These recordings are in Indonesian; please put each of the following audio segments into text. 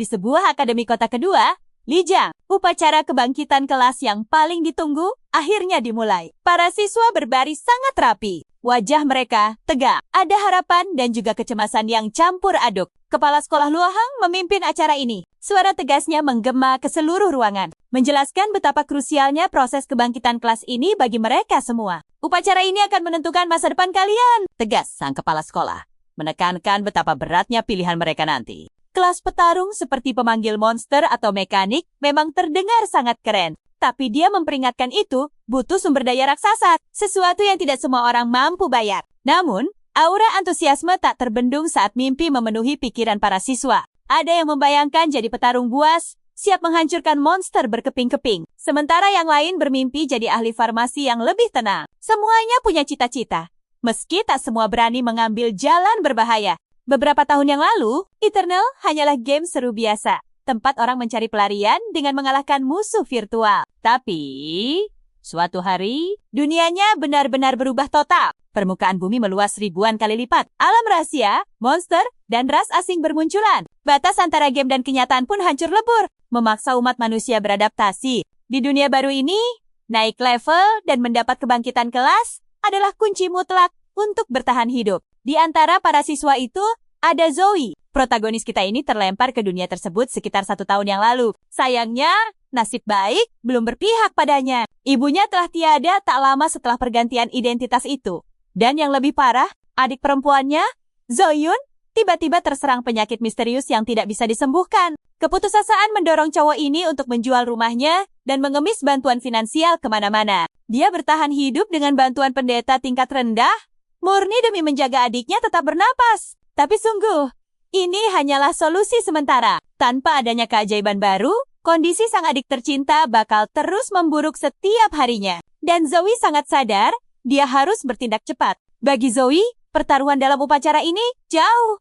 Di sebuah akademi kota kedua, Lijiang, upacara kebangkitan kelas yang paling ditunggu, akhirnya dimulai. Para siswa berbaris sangat rapi. Wajah mereka tegak, ada harapan dan juga kecemasan yang campur aduk. Kepala sekolah Luohang memimpin acara ini. Suara tegasnya menggema ke seluruh ruangan, menjelaskan betapa krusialnya proses kebangkitan kelas ini bagi mereka semua. Upacara ini akan menentukan masa depan kalian, tegas sang kepala sekolah, menekankan betapa beratnya pilihan mereka nanti. Kelas petarung seperti pemanggil monster atau mekanik memang terdengar sangat keren. Tapi dia memperingatkan itu butuh sumber daya raksasa, sesuatu yang tidak semua orang mampu bayar. Namun, aura antusiasme tak terbendung saat mimpi memenuhi pikiran para siswa. Ada yang membayangkan jadi petarung buas, siap menghancurkan monster berkeping-keping. Sementara yang lain bermimpi jadi ahli farmasi yang lebih tenang. Semuanya punya cita-cita, meski tak semua berani mengambil jalan berbahaya. Beberapa tahun yang lalu, Eternal hanyalah game seru biasa. Tempat orang mencari pelarian dengan mengalahkan musuh virtual. Tapi, suatu hari, dunianya benar-benar berubah total. Permukaan bumi meluas ribuan kali lipat. Alam rahasia, monster, dan ras asing bermunculan. Batas antara game dan kenyataan pun hancur lebur, memaksa umat manusia beradaptasi. Di dunia baru ini, naik level dan mendapat kebangkitan kelas adalah kunci mutlak untuk bertahan hidup. Di antara para siswa itu, ada Zoe. Protagonis kita ini terlempar ke dunia tersebut sekitar 1 tahun yang lalu. Sayangnya, nasib baik belum berpihak padanya. Ibunya telah tiada tak lama setelah pergantian identitas itu. Dan yang lebih parah, adik perempuannya, Zoyun, tiba-tiba terserang penyakit misterius yang tidak bisa disembuhkan. Keputusasaan mendorong cowok ini untuk menjual rumahnya dan mengemis bantuan finansial kemana-mana. Dia bertahan hidup dengan bantuan pendeta tingkat rendah, murni demi menjaga adiknya tetap bernapas. Tapi sungguh, ini hanyalah solusi sementara. Tanpa adanya keajaiban baru, kondisi sang adik tercinta bakal terus memburuk setiap harinya. Dan Zoe sangat sadar, dia harus bertindak cepat. Bagi Zoe, pertaruhan dalam upacara ini jauh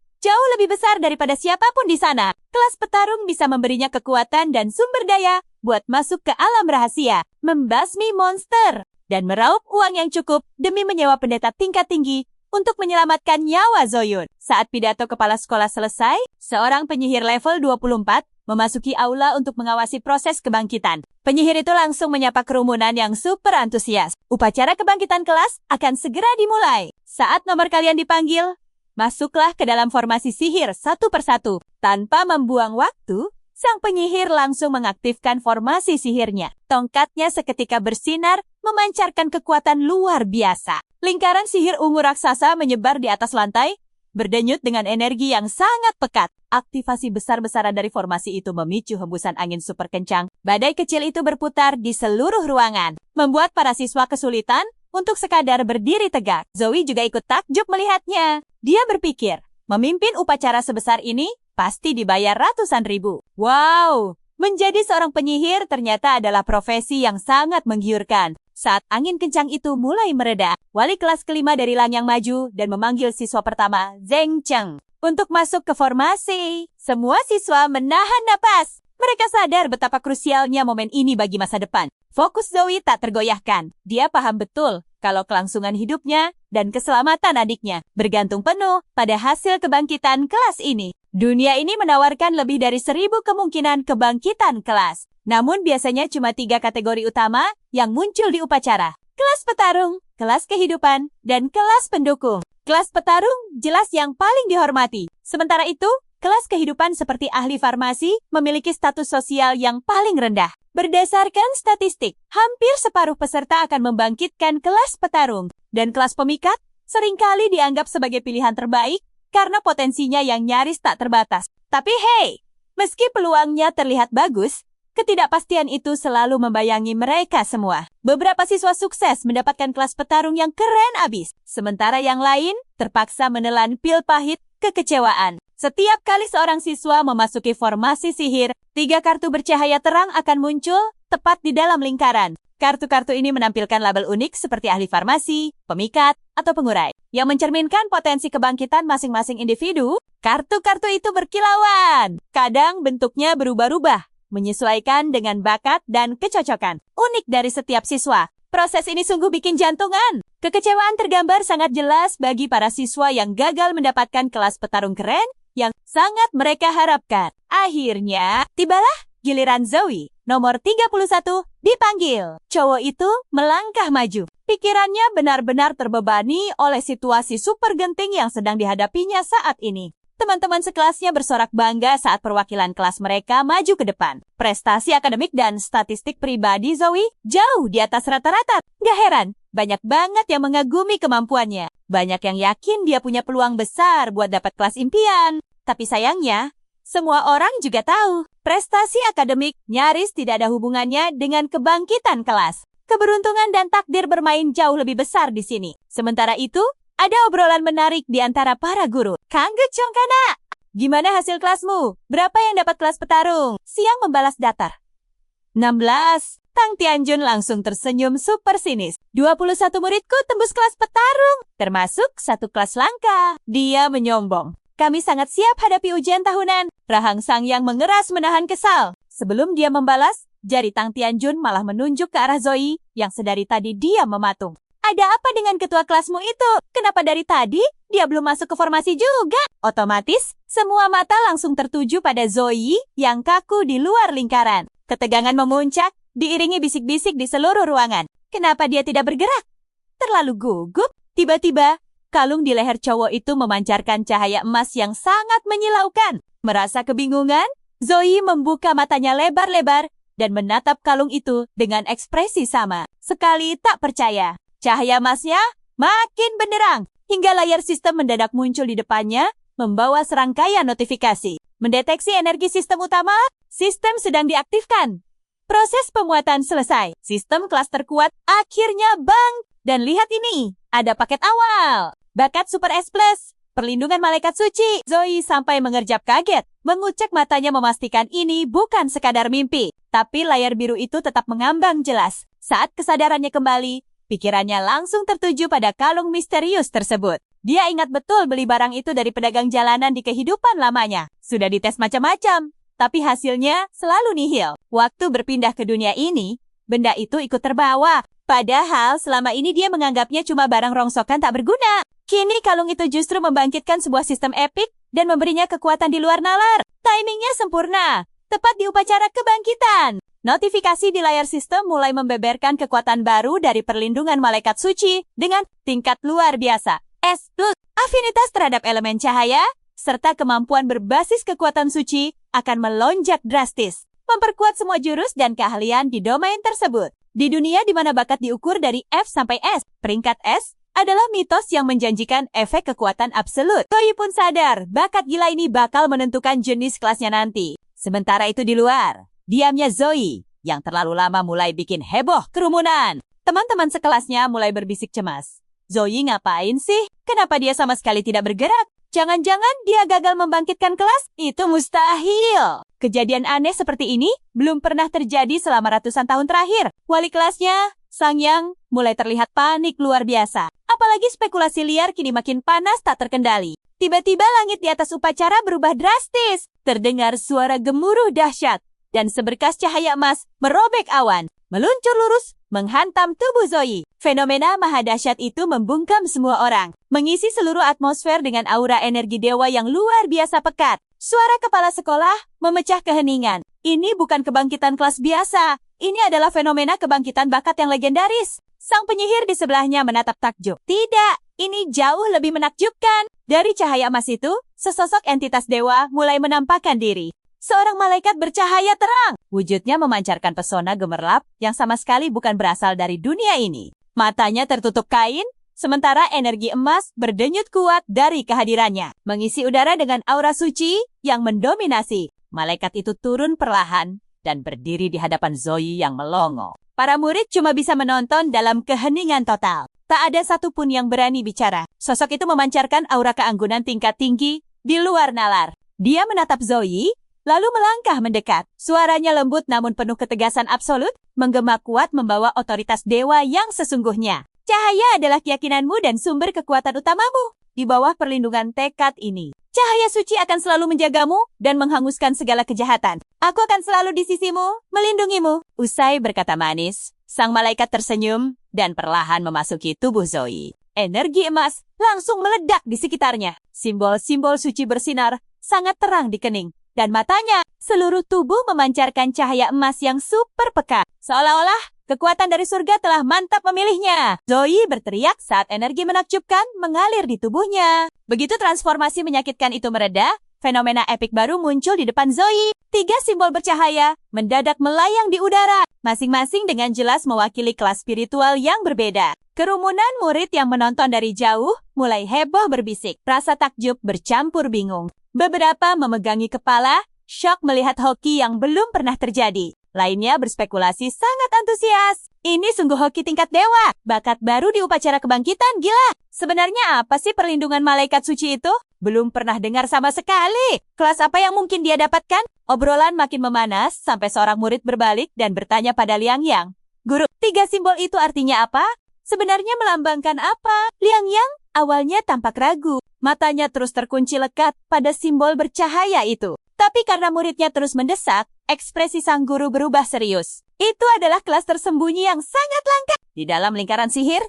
lebih besar daripada siapapun di sana. Kelas petarung bisa memberinya kekuatan dan sumber daya buat masuk ke alam rahasia, membasmi monster, dan meraup uang yang cukup demi menyewa pendeta tingkat tinggi untuk menyelamatkan nyawa Zoyun. Saat pidato kepala sekolah selesai, seorang penyihir level 24 memasuki aula untuk mengawasi proses kebangkitan. Penyihir itu langsung menyapa kerumunan yang super antusias. Upacara kebangkitan kelas akan segera dimulai. Saat nomor kalian dipanggil, masuklah ke dalam formasi sihir satu persatu. Tanpa membuang waktu, sang penyihir langsung mengaktifkan formasi sihirnya. Tongkatnya seketika bersinar, memancarkan kekuatan luar biasa. Lingkaran sihir ungu raksasa menyebar di atas lantai, berdenyut dengan energi yang sangat pekat. Aktivasi besar-besaran dari formasi itu memicu hembusan angin super kencang. Badai kecil itu berputar di seluruh ruangan, membuat para siswa kesulitan untuk sekadar berdiri tegak. Zoe juga ikut takjub melihatnya. Dia berpikir, memimpin upacara sebesar ini pasti dibayar ratusan ribu. Wow, menjadi seorang penyihir ternyata adalah profesi yang sangat menggiurkan. Saat angin kencang itu mulai mereda, wali kelas kelima dari Lanyang maju dan memanggil siswa pertama, Zeng Cheng, untuk masuk ke formasi. Semua siswa menahan napas. Mereka sadar betapa krusialnya momen ini bagi masa depan. Fokus Zoe tak tergoyahkan. Dia paham betul kalau kelangsungan hidupnya dan keselamatan adiknya bergantung penuh pada hasil kebangkitan kelas ini. Dunia ini menawarkan lebih dari 1000 kemungkinan kebangkitan kelas. Namun biasanya cuma 3 kategori utama yang muncul di upacara. Kelas petarung, kelas kehidupan, dan kelas pendukung. Kelas petarung jelas yang paling dihormati. Sementara itu, kelas kehidupan seperti ahli farmasi memiliki status sosial yang paling rendah. Berdasarkan statistik, hampir separuh peserta akan membangkitkan kelas petarung. Dan kelas pemikat seringkali dianggap sebagai pilihan terbaik karena potensinya yang nyaris tak terbatas. Tapi hey, meski peluangnya terlihat bagus, ketidakpastian itu selalu membayangi mereka semua. Beberapa siswa sukses mendapatkan kelas petarung yang keren abis, sementara yang lain terpaksa menelan pil pahit kekecewaan. Setiap kali seorang siswa memasuki formasi sihir, 3 kartu bercahaya terang akan muncul tepat di dalam lingkaran. Kartu-kartu ini menampilkan label unik seperti ahli farmasi, pemikat, atau pengurai, yang mencerminkan potensi kebangkitan masing-masing individu. Kartu-kartu itu berkilauan. Kadang bentuknya berubah-ubah, menyesuaikan dengan bakat dan kecocokan unik dari setiap siswa. Proses ini sungguh bikin jantungan. Kekecewaan tergambar sangat jelas bagi para siswa yang gagal mendapatkan kelas petarung keren yang sangat mereka harapkan. Akhirnya, tibalah giliran Zoe, nomor 31, dipanggil. Cowok itu melangkah maju. Pikirannya benar-benar terbebani oleh situasi super genting yang sedang dihadapinya saat ini. Teman-teman sekelasnya bersorak bangga saat perwakilan kelas mereka maju ke depan. Prestasi akademik dan statistik pribadi Zoe jauh di atas rata-rata. Gak heran, banyak banget yang mengagumi kemampuannya. Banyak yang yakin dia punya peluang besar buat dapat kelas impian. Tapi sayangnya, semua orang juga tahu, prestasi akademik nyaris tidak ada hubungannya dengan kebangkitan kelas. Keberuntungan dan takdir bermain jauh lebih besar di sini. Sementara itu, ada obrolan menarik di antara para guru. Kangge Chongkana, gimana hasil kelasmu? Berapa yang dapat kelas petarung? Siang membalas datar. 16. Tang Tianjun langsung tersenyum super sinis. 21 muridku tembus kelas petarung, termasuk satu kelas langka. Dia menyombong. Kami sangat siap hadapi ujian tahunan. Rahang Sangyang mengeras menahan kesal. Sebelum dia membalas, jari Tang Tianjun malah menunjuk ke arah Zoe yang sedari tadi dia mematung. Ada apa dengan ketua kelasmu itu? Kenapa dari tadi dia belum masuk ke formasi juga? Otomatis, semua mata langsung tertuju pada Zoe yang kaku di luar lingkaran. Ketegangan memuncak, diiringi bisik-bisik di seluruh ruangan. Kenapa dia tidak bergerak? Terlalu gugup. Tiba-tiba, kalung di leher cowok itu memancarkan cahaya emas yang sangat menyilaukan. Merasa kebingungan, Zoe membuka matanya lebar-lebar dan menatap kalung itu dengan ekspresi sama. Sekali tak percaya. Cahaya emasnya makin benderang, hingga layar sistem mendadak muncul di depannya, membawa serangkaian notifikasi. Mendeteksi energi sistem utama, sistem sedang diaktifkan. Proses pemuatan selesai. Sistem kelas terkuat akhirnya bang. Dan lihat ini, ada paket awal. Bakat Super S+, perlindungan malaikat suci. Zoe sampai mengerjap kaget. Mengucek matanya memastikan ini bukan sekadar mimpi. Tapi layar biru itu tetap mengambang jelas. Saat kesadarannya kembali, pikirannya langsung tertuju pada kalung misterius tersebut. Dia ingat betul beli barang itu dari pedagang jalanan di kehidupan lamanya. Sudah dites macam-macam, tapi hasilnya selalu nihil. Waktu berpindah ke dunia ini, benda itu ikut terbawa. Padahal selama ini dia menganggapnya cuma barang rongsokan tak berguna. Kini kalung itu justru membangkitkan sebuah sistem epik dan memberinya kekuatan di luar nalar. Timingnya sempurna, tepat di upacara kebangkitan. Notifikasi di layar sistem mulai membeberkan kekuatan baru dari perlindungan malaikat suci dengan tingkat luar biasa. S+, afinitas terhadap elemen cahaya, serta kemampuan berbasis kekuatan suci akan melonjak drastis, memperkuat semua jurus dan keahlian di domain tersebut. Di dunia di mana bakat diukur dari F sampai S, peringkat S adalah mitos yang menjanjikan efek kekuatan absolut. Zoe pun sadar, bakat gila ini bakal menentukan jenis kelasnya nanti. Sementara itu di luar, diamnya Zoe yang terlalu lama mulai bikin heboh kerumunan. Teman-teman sekelasnya mulai berbisik cemas. Zoe ngapain sih? Kenapa dia sama sekali tidak bergerak? Jangan-jangan dia gagal membangkitkan kelas? Itu mustahil. Kejadian aneh seperti ini belum pernah terjadi selama ratusan tahun terakhir. Wali kelasnya, Sangyang, mulai terlihat panik luar biasa. Apalagi spekulasi liar kini makin panas tak terkendali. Tiba-tiba langit di atas upacara berubah drastis. Terdengar suara gemuruh dahsyat. Dan seberkas cahaya emas merobek awan, meluncur lurus, menghantam tubuh Zoe. Fenomena maha dahsyat itu membungkam semua orang, mengisi seluruh atmosfer dengan aura energi dewa yang luar biasa pekat. Suara kepala sekolah memecah keheningan. Ini bukan kebangkitan kelas biasa. Ini adalah fenomena kebangkitan bakat yang legendaris. Sang penyihir di sebelahnya menatap takjub. Tidak, ini jauh lebih menakjubkan. Dari cahaya emas itu, sesosok entitas dewa mulai menampakkan diri. Seorang malaikat bercahaya terang. Wujudnya memancarkan pesona gemerlap yang sama sekali bukan berasal dari dunia ini. Matanya tertutup kain, sementara energi emas berdenyut kuat dari kehadirannya, mengisi udara dengan aura suci yang mendominasi. Malaikat itu turun perlahan dan berdiri di hadapan Zoe yang melongo. Para murid cuma bisa menonton dalam keheningan total. Tak ada satupun yang berani bicara. Sosok itu memancarkan aura keanggunan tingkat tinggi di luar nalar. Dia menatap Zoe, lalu melangkah mendekat. Suaranya lembut namun penuh ketegasan absolut, menggema kuat membawa otoritas dewa yang sesungguhnya. Cahaya adalah keyakinanmu dan sumber kekuatan utamamu. Di bawah perlindungan tekad ini, cahaya suci akan selalu menjagamu dan menghanguskan segala kejahatan. Aku akan selalu di sisimu, melindungimu. Usai berkata manis, sang malaikat tersenyum dan perlahan memasuki tubuh Zoe. Energi emas langsung meledak di sekitarnya. Simbol-simbol suci bersinar, sangat terang di kening. Dan matanya, seluruh tubuh memancarkan cahaya emas yang super peka. Seolah-olah kekuatan dari surga telah mantap memilihnya. Zoe berteriak saat energi menakjubkan mengalir di tubuhnya. Begitu transformasi menyakitkan itu mereda, fenomena epik baru muncul di depan Zoe. 3 simbol bercahaya mendadak melayang di udara, masing-masing dengan jelas mewakili kelas spiritual yang berbeda. Kerumunan murid yang menonton dari jauh mulai heboh berbisik. Rasa takjub bercampur bingung. Beberapa memegangi kepala, syok melihat hoki yang belum pernah terjadi. Lainnya berspekulasi sangat antusias. Ini sungguh hoki tingkat dewa. Bakat baru di upacara kebangkitan, gila. Sebenarnya apa sih perlindungan malaikat suci itu? Belum pernah dengar sama sekali. Kelas apa yang mungkin dia dapatkan? Obrolan makin memanas sampai seorang murid berbalik dan bertanya pada Liang Yang. Guru, 3 simbol itu artinya apa? Sebenarnya melambangkan apa? Liang Yang awalnya tampak ragu. Matanya terus terkunci lekat pada simbol bercahaya itu. Tapi karena muridnya terus mendesak, ekspresi sang guru berubah serius. Itu adalah kelas tersembunyi yang sangat langka. Di dalam lingkaran sihir,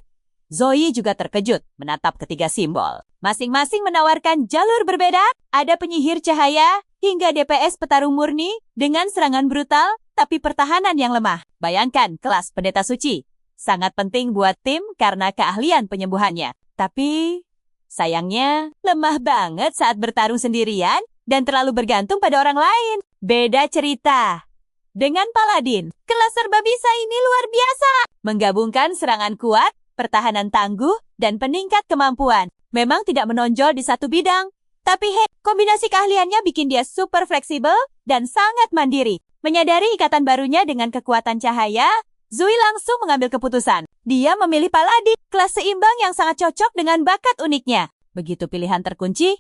Zoe juga terkejut menatap ketiga simbol. Masing-masing menawarkan jalur berbeda, ada penyihir cahaya, hingga DPS petarung murni dengan serangan brutal, tapi pertahanan yang lemah. Bayangkan kelas pendeta suci. Sangat penting buat tim karena keahlian penyembuhannya. Tapi sayangnya, lemah banget saat bertarung sendirian dan terlalu bergantung pada orang lain. Beda cerita dengan Paladin. Kelas serba bisa ini luar biasa. Menggabungkan serangan kuat, pertahanan tangguh, dan peningkat kemampuan. Memang tidak menonjol di satu bidang, tapi kombinasi keahliannya bikin dia super fleksibel dan sangat mandiri. Menyadari ikatan barunya dengan kekuatan cahaya, Zoe langsung mengambil keputusan. Dia memilih Paladin, kelas seimbang yang sangat cocok dengan bakat uniknya. Begitu pilihan terkunci,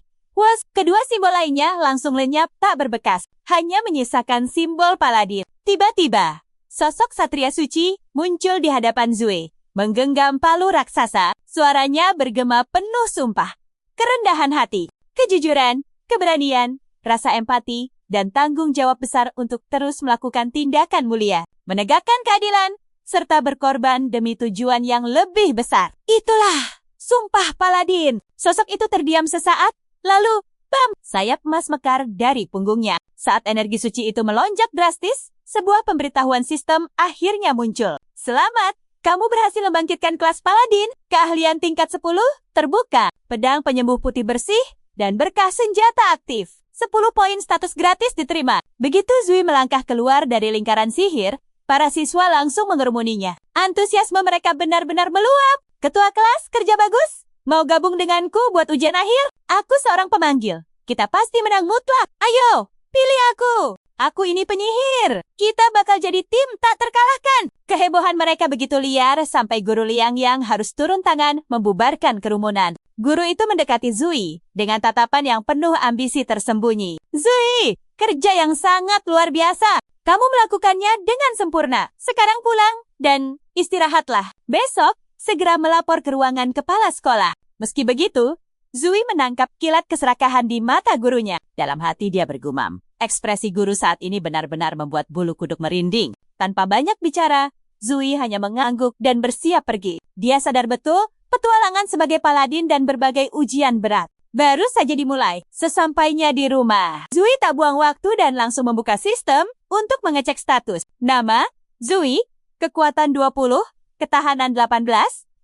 kedua simbol lainnya langsung lenyap tak berbekas. Hanya menyisakan simbol Paladin. Tiba-tiba, sosok Satria Suci muncul di hadapan Zoe. Menggenggam palu raksasa, suaranya bergema penuh sumpah. Kerendahan hati, kejujuran, keberanian, rasa empati, dan tanggung jawab besar untuk terus melakukan tindakan mulia. Menegakkan keadilan, serta berkorban demi tujuan yang lebih besar. Itulah sumpah Paladin. Sosok itu terdiam sesaat, lalu, bam! Sayap emas mekar dari punggungnya. Saat energi suci itu melonjak drastis, sebuah pemberitahuan sistem akhirnya muncul. Selamat, kamu berhasil membangkitkan kelas Paladin. Keahlian tingkat 10 terbuka. Pedang penyembuh putih bersih dan berkah senjata aktif. 10 poin status gratis diterima. Begitu Zoe melangkah keluar dari lingkaran sihir, para siswa langsung mengerumuninya. Antusiasme mereka benar-benar meluap. Ketua kelas, kerja bagus. Mau gabung denganku buat ujian akhir? Aku seorang pemanggil. Kita pasti menang mutlak. Ayo, pilih aku. Aku ini penyihir. Kita bakal jadi tim tak terkalahkan. Kehebohan mereka begitu liar sampai guru Liang Yang harus turun tangan membubarkan kerumunan. Guru itu mendekati Zoe dengan tatapan yang penuh ambisi tersembunyi. Zoe, kerja yang sangat luar biasa. Kamu melakukannya dengan sempurna. Sekarang pulang dan istirahatlah. Besok, segera melapor ke ruangan kepala sekolah. Meski begitu, Zoe menangkap kilat keserakahan di mata gurunya. Dalam hati dia bergumam. Ekspresi guru saat ini benar-benar membuat bulu kuduk merinding. Tanpa banyak bicara, Zoe hanya mengangguk dan bersiap pergi. Dia sadar betul petualangan sebagai Paladin dan berbagai ujian berat baru saja dimulai. Sesampainya di rumah, Zoe tak buang waktu dan langsung membuka sistem untuk mengecek status. Nama, Zoe, kekuatan 20, ketahanan 18,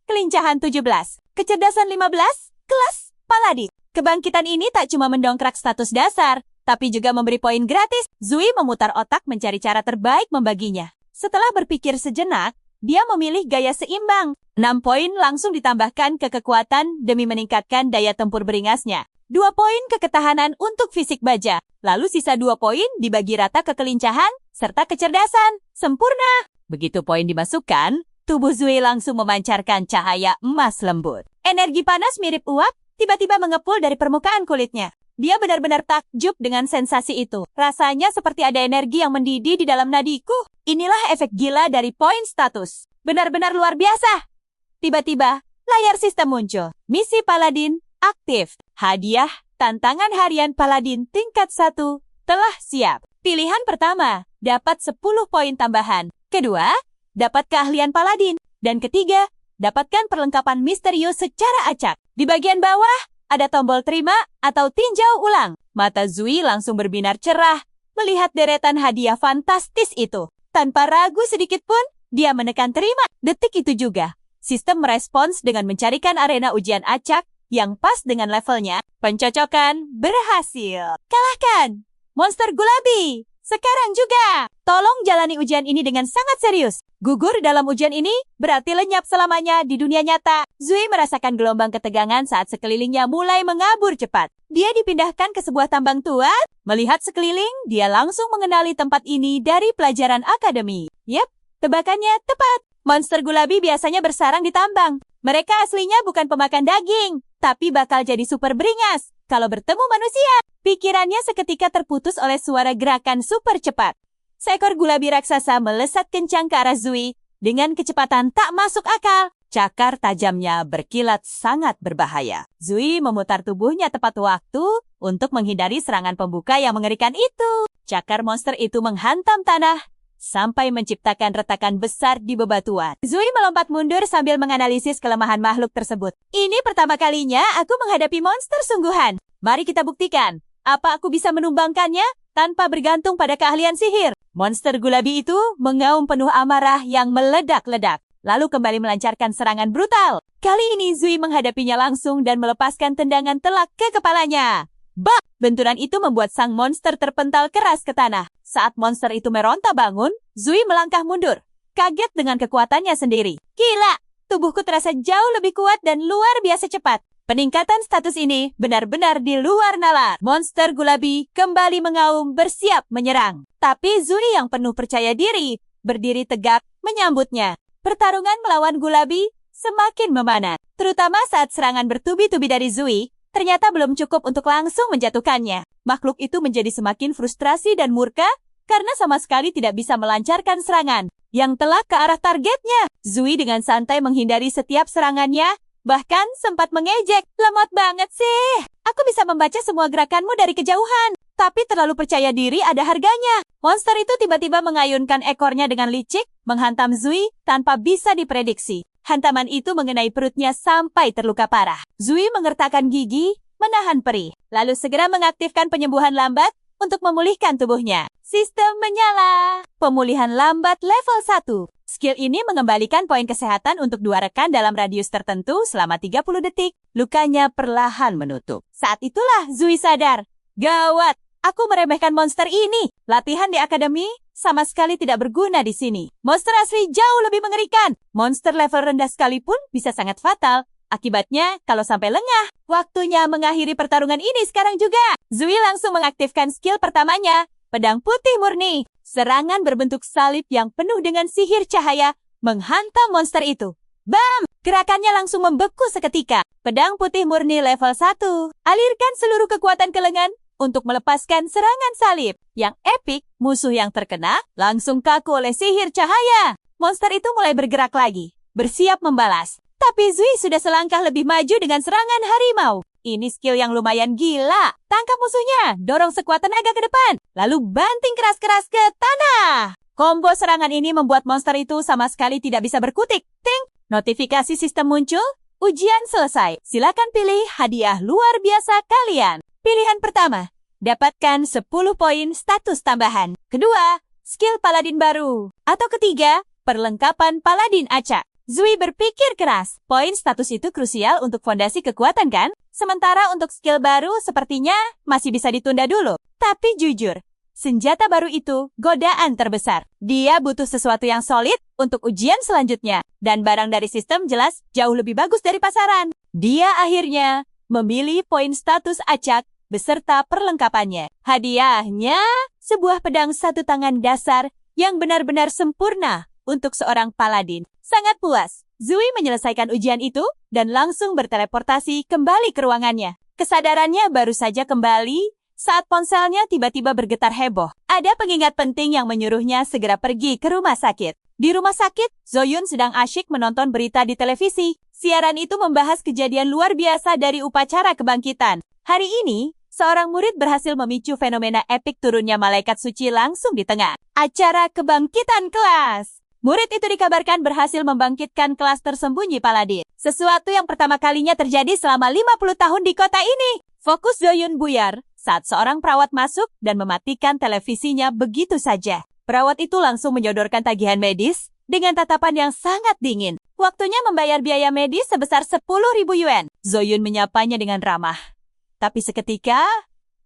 kelincahan 17, kecerdasan 15, kelas Paladin. Kebangkitan ini tak cuma mendongkrak status dasar, tapi juga memberi poin gratis. Zoe memutar otak mencari cara terbaik membaginya. Setelah berpikir sejenak, dia memilih gaya seimbang. 6 poin langsung ditambahkan ke kekuatan demi meningkatkan daya tempur beringasnya. 2 poin ke ketahanan untuk fisik baja. Lalu sisa 2 poin dibagi rata ke kelincahan serta kecerdasan. Sempurna! Begitu poin dimasukkan, tubuh Zoe langsung memancarkan cahaya emas lembut. Energi panas mirip uap tiba-tiba mengepul dari permukaan kulitnya. Dia benar-benar takjub dengan sensasi itu. Rasanya seperti ada energi yang mendidih di dalam nadiku. Inilah efek gila dari poin status. Benar-benar luar biasa. Tiba-tiba, layar sistem muncul. Misi Paladin aktif. Hadiah, tantangan harian Paladin tingkat 1 telah siap. Pilihan pertama, dapat 10 poin tambahan. Kedua, dapat keahlian Paladin. Dan ketiga, dapatkan perlengkapan misterius secara acak. Di bagian bawah, ada tombol terima atau tinjau ulang. Mata Zui langsung berbinar cerah melihat deretan hadiah fantastis itu. Tanpa ragu sedikit pun, dia menekan terima. Detik itu juga, sistem merespons dengan mencarikan arena ujian acak yang pas dengan levelnya. Pencocokan berhasil. Kalahkan monster gulabi sekarang juga. Tolong jalani ujian ini dengan sangat serius. Gugur dalam ujian ini berarti lenyap selamanya di dunia nyata. Zui merasakan gelombang ketegangan saat sekelilingnya mulai mengabur cepat. Dia dipindahkan ke sebuah tambang tua. Melihat sekeliling, dia langsung mengenali tempat ini dari pelajaran akademi. Yap, tebakannya tepat. Monster gulabi biasanya bersarang di tambang. Mereka aslinya bukan pemakan daging, tapi bakal jadi super beringas kalau bertemu manusia. Pikirannya seketika terputus oleh suara gerakan super cepat. Seekor gulabi raksasa melesat kencang ke arah Zui dengan kecepatan tak masuk akal. Cakar tajamnya berkilat sangat berbahaya. Zui memutar tubuhnya tepat waktu untuk menghindari serangan pembuka yang mengerikan itu. Cakar monster itu menghantam tanah sampai menciptakan retakan besar di bebatuan. Zui melompat mundur sambil menganalisis kelemahan makhluk tersebut. Ini pertama kalinya aku menghadapi monster sungguhan. Mari kita buktikan, apa aku bisa menumbangkannya tanpa bergantung pada keahlian sihir. Monster gulabi itu mengaum penuh amarah yang meledak-ledak, lalu kembali melancarkan serangan brutal. Kali ini Zui menghadapinya langsung dan melepaskan tendangan telak ke kepalanya. Bak! Benturan itu membuat sang monster terpental keras ke tanah. Saat monster itu meronta bangun, Zui melangkah mundur, kaget dengan kekuatannya sendiri. Gila! Tubuhku terasa jauh lebih kuat dan luar biasa cepat. Peningkatan status ini benar-benar di luar nalar. Monster gulabi kembali mengaum bersiap menyerang. Tapi Zui yang penuh percaya diri, berdiri tegak menyambutnya. Pertarungan melawan gulabi semakin memanas. Terutama saat serangan bertubi-tubi dari Zui, ternyata belum cukup untuk langsung menjatuhkannya. Makhluk itu menjadi semakin frustrasi dan murka karena sama sekali tidak bisa melancarkan serangan yang telak ke arah targetnya. Zui dengan santai menghindari setiap serangannya, bahkan sempat mengejek. Lemot banget sih. Aku bisa membaca semua gerakanmu dari kejauhan. Tapi terlalu percaya diri ada harganya. Monster itu tiba-tiba mengayunkan ekornya dengan licik, menghantam Zui tanpa bisa diprediksi. Hantaman itu mengenai perutnya sampai terluka parah. Zui mengertakkan gigi, menahan perih, lalu segera mengaktifkan penyembuhan lambat untuk memulihkan tubuhnya. Sistem menyala. Pemulihan lambat level 1. Skill ini mengembalikan poin kesehatan untuk 2 rekan dalam radius tertentu selama 30 detik. Lukanya perlahan menutup. Saat itulah Zui sadar. Gawat, aku meremehkan monster ini. Latihan di akademi sama sekali tidak berguna di sini. Monster asli jauh lebih mengerikan. Monster level rendah sekalipun bisa sangat fatal. Akibatnya, kalau sampai lengah, waktunya mengakhiri pertarungan ini sekarang juga. Zui langsung mengaktifkan skill pertamanya, Pedang Putih Murni. Serangan berbentuk salib yang penuh dengan sihir cahaya menghantam monster itu. Bam! Gerakannya langsung membeku seketika. Pedang Putih Murni level 1. Alirkan seluruh kekuatan ke lengan untuk melepaskan serangan salib. Yang epik, musuh yang terkena langsung kaku oleh sihir cahaya. Monster itu mulai bergerak lagi, bersiap membalas. Tapi Zui sudah selangkah lebih maju dengan serangan harimau. Ini skill yang lumayan gila. Tangkap musuhnya, dorong sekuat tenaga ke depan, lalu banting keras-keras ke tanah. Combo serangan ini membuat monster itu sama sekali tidak bisa berkutik. Ting! Notifikasi sistem muncul. Ujian selesai. Silakan pilih hadiah luar biasa kalian. Pilihan pertama, dapatkan 10 poin status tambahan. Kedua, skill paladin baru. Atau ketiga, perlengkapan paladin acak. Zui berpikir keras. Poin status itu krusial untuk fondasi kekuatan kan? Sementara untuk skill baru sepertinya masih bisa ditunda dulu. Tapi jujur, senjata baru itu godaan terbesar. Dia butuh sesuatu yang solid untuk ujian selanjutnya. Dan barang dari sistem jelas jauh lebih bagus dari pasaran. Dia akhirnya memilih poin status acak beserta perlengkapannya. Hadiahnya, sebuah pedang satu tangan dasar yang benar-benar sempurna untuk seorang paladin. Sangat puas, Zui menyelesaikan ujian itu dan langsung berteleportasi kembali ke ruangannya. Kesadarannya baru saja kembali saat ponselnya tiba-tiba bergetar heboh. Ada pengingat penting yang menyuruhnya segera pergi ke rumah sakit. Di rumah sakit, Zoyun sedang asyik menonton berita di televisi. Siaran itu membahas kejadian luar biasa dari upacara kebangkitan. Hari ini, seorang murid berhasil memicu fenomena epik turunnya malaikat suci langsung di tengah acara kebangkitan kelas. Murid itu dikabarkan berhasil membangkitkan kelas tersembunyi Paladin. Sesuatu yang pertama kalinya terjadi selama 50 tahun di kota ini. Fokus Zoyun buyar saat seorang perawat masuk dan mematikan televisinya begitu saja. Perawat itu langsung menyodorkan tagihan medis dengan tatapan yang sangat dingin. Waktunya membayar biaya medis sebesar 10.000 yuan. Zoyun menyapanya dengan ramah. Tapi seketika,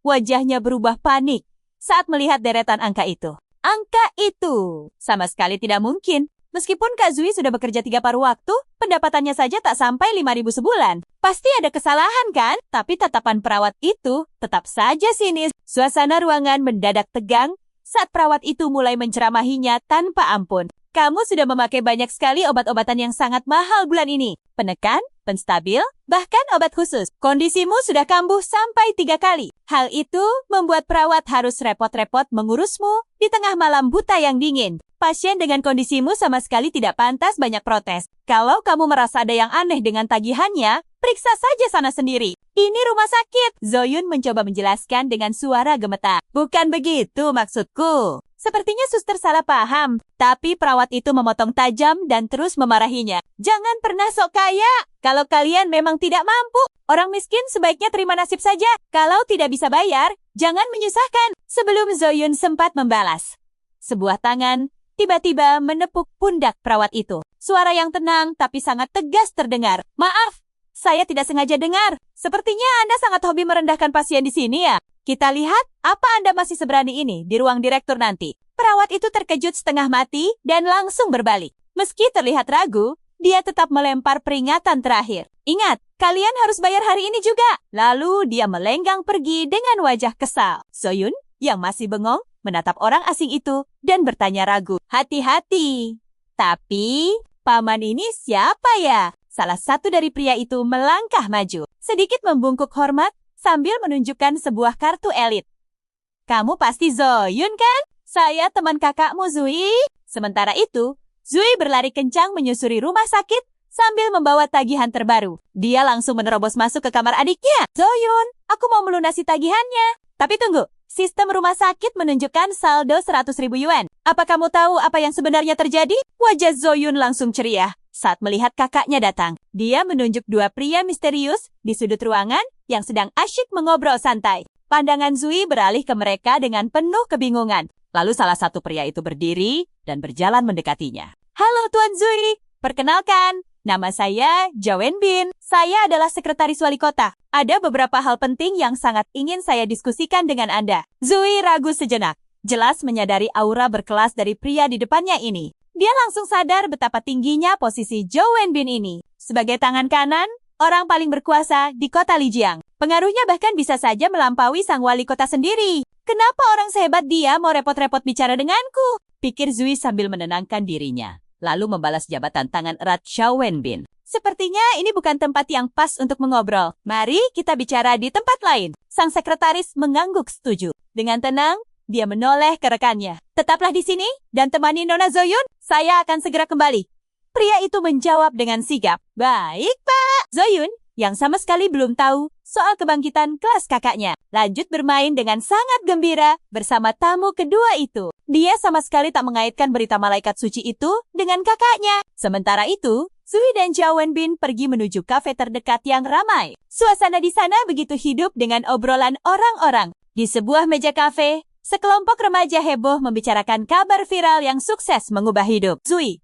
wajahnya berubah panik saat melihat deretan angka itu. Angka itu sama sekali tidak mungkin. Meskipun Kak Zui sudah bekerja 3 paruh waktu, pendapatannya saja tak sampai 5.000 sebulan. Pasti ada kesalahan kan? Tapi tatapan perawat itu tetap saja sinis. Suasana ruangan mendadak tegang saat perawat itu mulai menceramahinya tanpa ampun. Kamu sudah memakai banyak sekali obat-obatan yang sangat mahal bulan ini. Penekan, penstabil, bahkan obat khusus. Kondisimu sudah kambuh sampai 3 kali. Hal itu membuat perawat harus repot-repot mengurusmu di tengah malam buta yang dingin. Pasien dengan kondisimu sama sekali tidak pantas banyak protes. Kalau kamu merasa ada yang aneh dengan tagihannya, periksa saja sana sendiri. Ini rumah sakit. Zoyun mencoba menjelaskan dengan suara gemetar. Bukan begitu maksudku. Sepertinya suster salah paham, tapi perawat itu memotong tajam dan terus memarahinya. Jangan pernah sok kaya. Kalau kalian memang tidak mampu, orang miskin sebaiknya terima nasib saja. Kalau tidak bisa bayar, jangan menyusahkan. Sebelum Zoyun sempat membalas, sebuah tangan tiba-tiba menepuk pundak perawat itu. Suara yang tenang tapi sangat tegas terdengar. Maaf, saya tidak sengaja dengar. Sepertinya Anda sangat hobi merendahkan pasien di sini ya. Kita lihat apa Anda masih seberani ini di ruang direktur nanti. Perawat itu terkejut setengah mati dan langsung berbalik. Meski terlihat ragu, dia tetap melempar peringatan terakhir. Ingat, kalian harus bayar hari ini juga. Lalu dia melenggang pergi dengan wajah kesal. Zoyun, yang masih bengong, menatap orang asing itu dan bertanya ragu. Hati-hati. Tapi, paman ini siapa ya? Salah satu dari pria itu melangkah maju. Sedikit membungkuk hormat sambil menunjukkan sebuah kartu elit. Kamu pasti Zoyun kan? Saya teman kakakmu Zui. Sementara itu, Zui berlari kencang menyusuri rumah sakit sambil membawa tagihan terbaru. Dia langsung menerobos masuk ke kamar adiknya. Zoyun, aku mau melunasi tagihannya. Tapi tunggu, sistem rumah sakit menunjukkan saldo 100.000 yuan. Apa kamu tahu apa yang sebenarnya terjadi? Wajah Zoyun langsung ceria saat melihat kakaknya datang. Dia menunjuk 2 pria misterius di sudut ruangan yang sedang asyik mengobrol santai. Pandangan Zui beralih ke mereka dengan penuh kebingungan. Lalu salah satu pria itu berdiri dan berjalan mendekatinya. Halo Tuan Zui, perkenalkan, nama saya Zhao Wenbin. Saya adalah sekretaris wali kota. Ada beberapa hal penting yang sangat ingin saya diskusikan dengan Anda. Zui ragu sejenak, jelas menyadari aura berkelas dari pria di depannya ini. Dia langsung sadar betapa tingginya posisi Zhao Wenbin ini. Sebagai tangan kanan, orang paling berkuasa di kota Lijiang. Pengaruhnya bahkan bisa saja melampaui sang wali kota sendiri. Kenapa orang sehebat dia mau repot-repot bicara denganku? Pikir Zui sambil menenangkan dirinya. Lalu membalas jabatan tangan erat Zhao Wenbin. Sepertinya ini bukan tempat yang pas untuk mengobrol. Mari kita bicara di tempat lain. Sang sekretaris mengangguk setuju. Dengan tenang, dia menoleh ke rekannya. Tetaplah di sini dan temani Nona Zoyun. Saya akan segera kembali. Pria itu menjawab dengan sigap. Baik, Pak. Zoyun, yang sama sekali belum tahu soal kebangkitan kelas kakaknya, lanjut bermain dengan sangat gembira bersama tamu kedua itu. Dia sama sekali tak mengaitkan berita malaikat suci itu dengan kakaknya. Sementara itu, Zui dan Zhao Wenbin pergi menuju kafe terdekat yang ramai. Suasana di sana begitu hidup dengan obrolan orang-orang. Di sebuah meja kafe, sekelompok remaja heboh membicarakan kabar viral yang sukses mengubah hidup. Zui,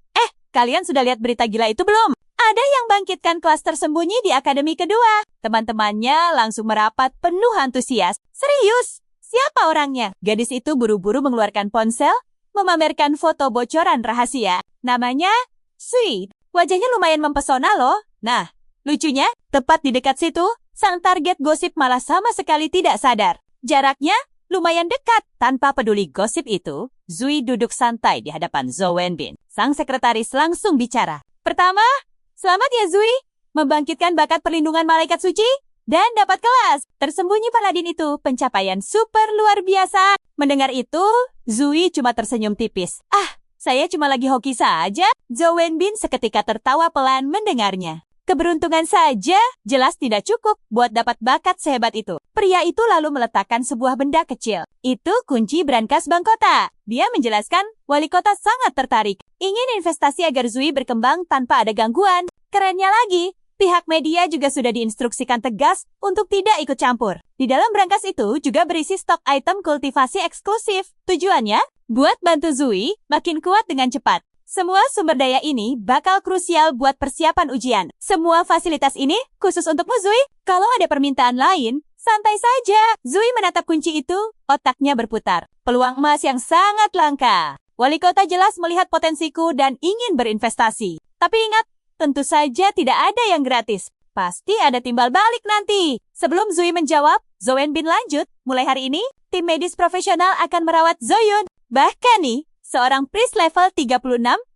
kalian sudah lihat berita gila itu belum? Ada yang bangkitkan kelas tersembunyi di akademi kedua. Teman-temannya langsung merapat penuh antusias. Serius? Siapa orangnya? Gadis itu buru-buru mengeluarkan ponsel, memamerkan foto bocoran rahasia. Namanya Sweet. Wajahnya lumayan mempesona loh. Nah, lucunya, tepat di dekat situ, sang target gosip malah sama sekali tidak sadar. Jaraknya lumayan dekat. Tanpa peduli gosip itu, Zui duduk santai di hadapan Zhao Wenbin. Sang sekretaris langsung bicara. Pertama, selamat ya Zui, membangkitkan bakat perlindungan malaikat suci dan dapat kelas. Tersembunyi Paladin itu pencapaian super luar biasa. Mendengar itu, Zui cuma tersenyum tipis. Saya cuma lagi hoki saja. Zhao Wenbin seketika tertawa pelan mendengarnya. Keberuntungan saja jelas tidak cukup buat dapat bakat sehebat itu. Pria itu lalu meletakkan sebuah benda kecil. Itu kunci brankas bank kota. Dia menjelaskan, wali kota sangat tertarik. ingin investasi agar Zui berkembang tanpa ada gangguan. Kerennya lagi, pihak media juga sudah diinstruksikan tegas untuk tidak ikut campur. Di dalam brankas itu juga berisi stok item kultivasi eksklusif. Tujuannya, buat bantu Zui makin kuat dengan cepat. Semua sumber daya ini bakal krusial buat persiapan ujian. Semua fasilitas ini khusus untukmu, Zui. Kalau ada permintaan lain, santai saja. Zui menatap kunci itu, otaknya berputar. Peluang emas yang sangat langka. Wali kota jelas melihat potensiku dan ingin berinvestasi. Tapi ingat, tentu saja tidak ada yang gratis. Pasti ada timbal balik nanti. Sebelum Zui menjawab, Zoen Bin lanjut, mulai hari ini, tim medis profesional akan merawat Zoyun. Bahkan nih, seorang priest level 36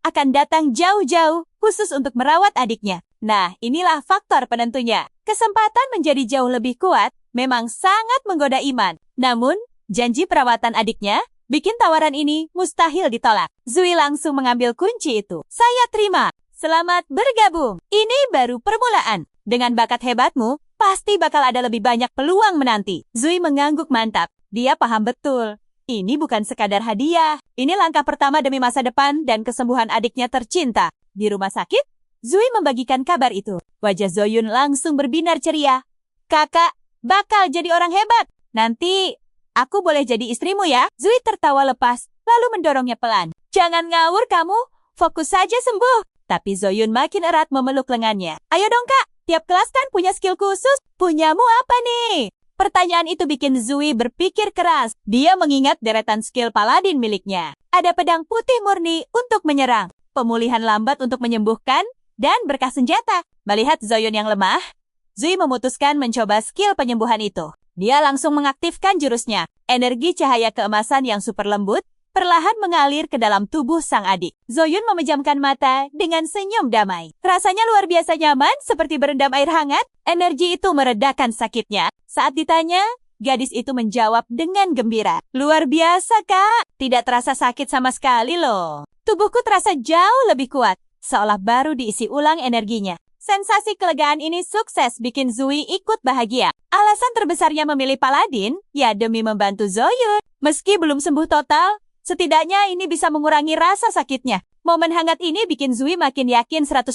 akan datang jauh-jauh khusus untuk merawat adiknya. Nah, inilah faktor penentunya. Kesempatan menjadi jauh lebih kuat memang sangat menggoda iman. Namun, janji perawatan adiknya bikin tawaran ini mustahil ditolak. Zui langsung mengambil kunci itu. Saya terima. Selamat bergabung. Ini baru permulaan. Dengan bakat hebatmu, pasti bakal ada lebih banyak peluang menanti. Zui mengangguk mantap. Dia paham betul. Ini bukan sekadar hadiah. Ini langkah pertama demi masa depan dan kesembuhan adiknya tercinta. Di rumah sakit, Zui membagikan kabar itu. Wajah Zoyun langsung berbinar ceria. Kakak, bakal jadi orang hebat. Nanti, aku boleh jadi istrimu ya? Zui tertawa lepas, lalu mendorongnya pelan. Jangan ngawur kamu, fokus saja sembuh. Tapi Zoyun makin erat memeluk lengannya. Ayo dong kak, tiap kelas kan punya skill khusus. Punyamu apa nih? Pertanyaan itu bikin Zui berpikir keras. Dia mengingat deretan skill paladin miliknya. Ada pedang putih murni untuk menyerang, pemulihan lambat untuk menyembuhkan, dan berkah senjata. Melihat Zoyun yang lemah, Zui memutuskan mencoba skill penyembuhan itu. Dia langsung mengaktifkan jurusnya. Energi cahaya keemasan yang super lembut perlahan mengalir ke dalam tubuh sang adik. Zoyun memejamkan mata dengan senyum damai. Rasanya luar biasa nyaman seperti berendam air hangat. Energi itu meredakan sakitnya. Saat ditanya, gadis itu menjawab dengan gembira. Luar biasa, Kak. Tidak terasa sakit sama sekali loh. Tubuhku terasa jauh lebih kuat, seolah baru diisi ulang energinya. Sensasi kelegaan ini sukses bikin Zui ikut bahagia. Alasan terbesarnya memilih Paladin, ya demi membantu Zoyun. Meski belum sembuh total, setidaknya ini bisa mengurangi rasa sakitnya. Momen hangat ini bikin Zui makin yakin 100%.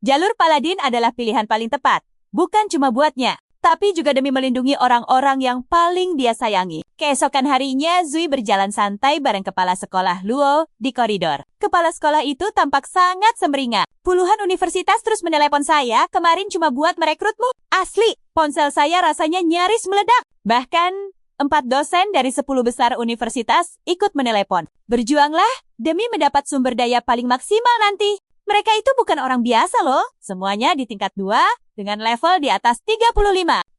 Jalur Paladin adalah pilihan paling tepat. Bukan cuma buatnya, tapi juga demi melindungi orang-orang yang paling dia sayangi. Keesokan harinya, Zui berjalan santai bareng kepala sekolah Luo di koridor. Kepala sekolah itu tampak sangat semeringah. Puluhan universitas terus menelepon saya, kemarin cuma buat merekrutmu. Asli, ponsel saya rasanya nyaris meledak. Bahkan, 4 dosen dari 10 besar universitas ikut menelepon. Berjuanglah demi mendapat sumber daya paling maksimal nanti. Mereka itu bukan orang biasa loh. Semuanya di tingkat 2 dengan level di atas 35.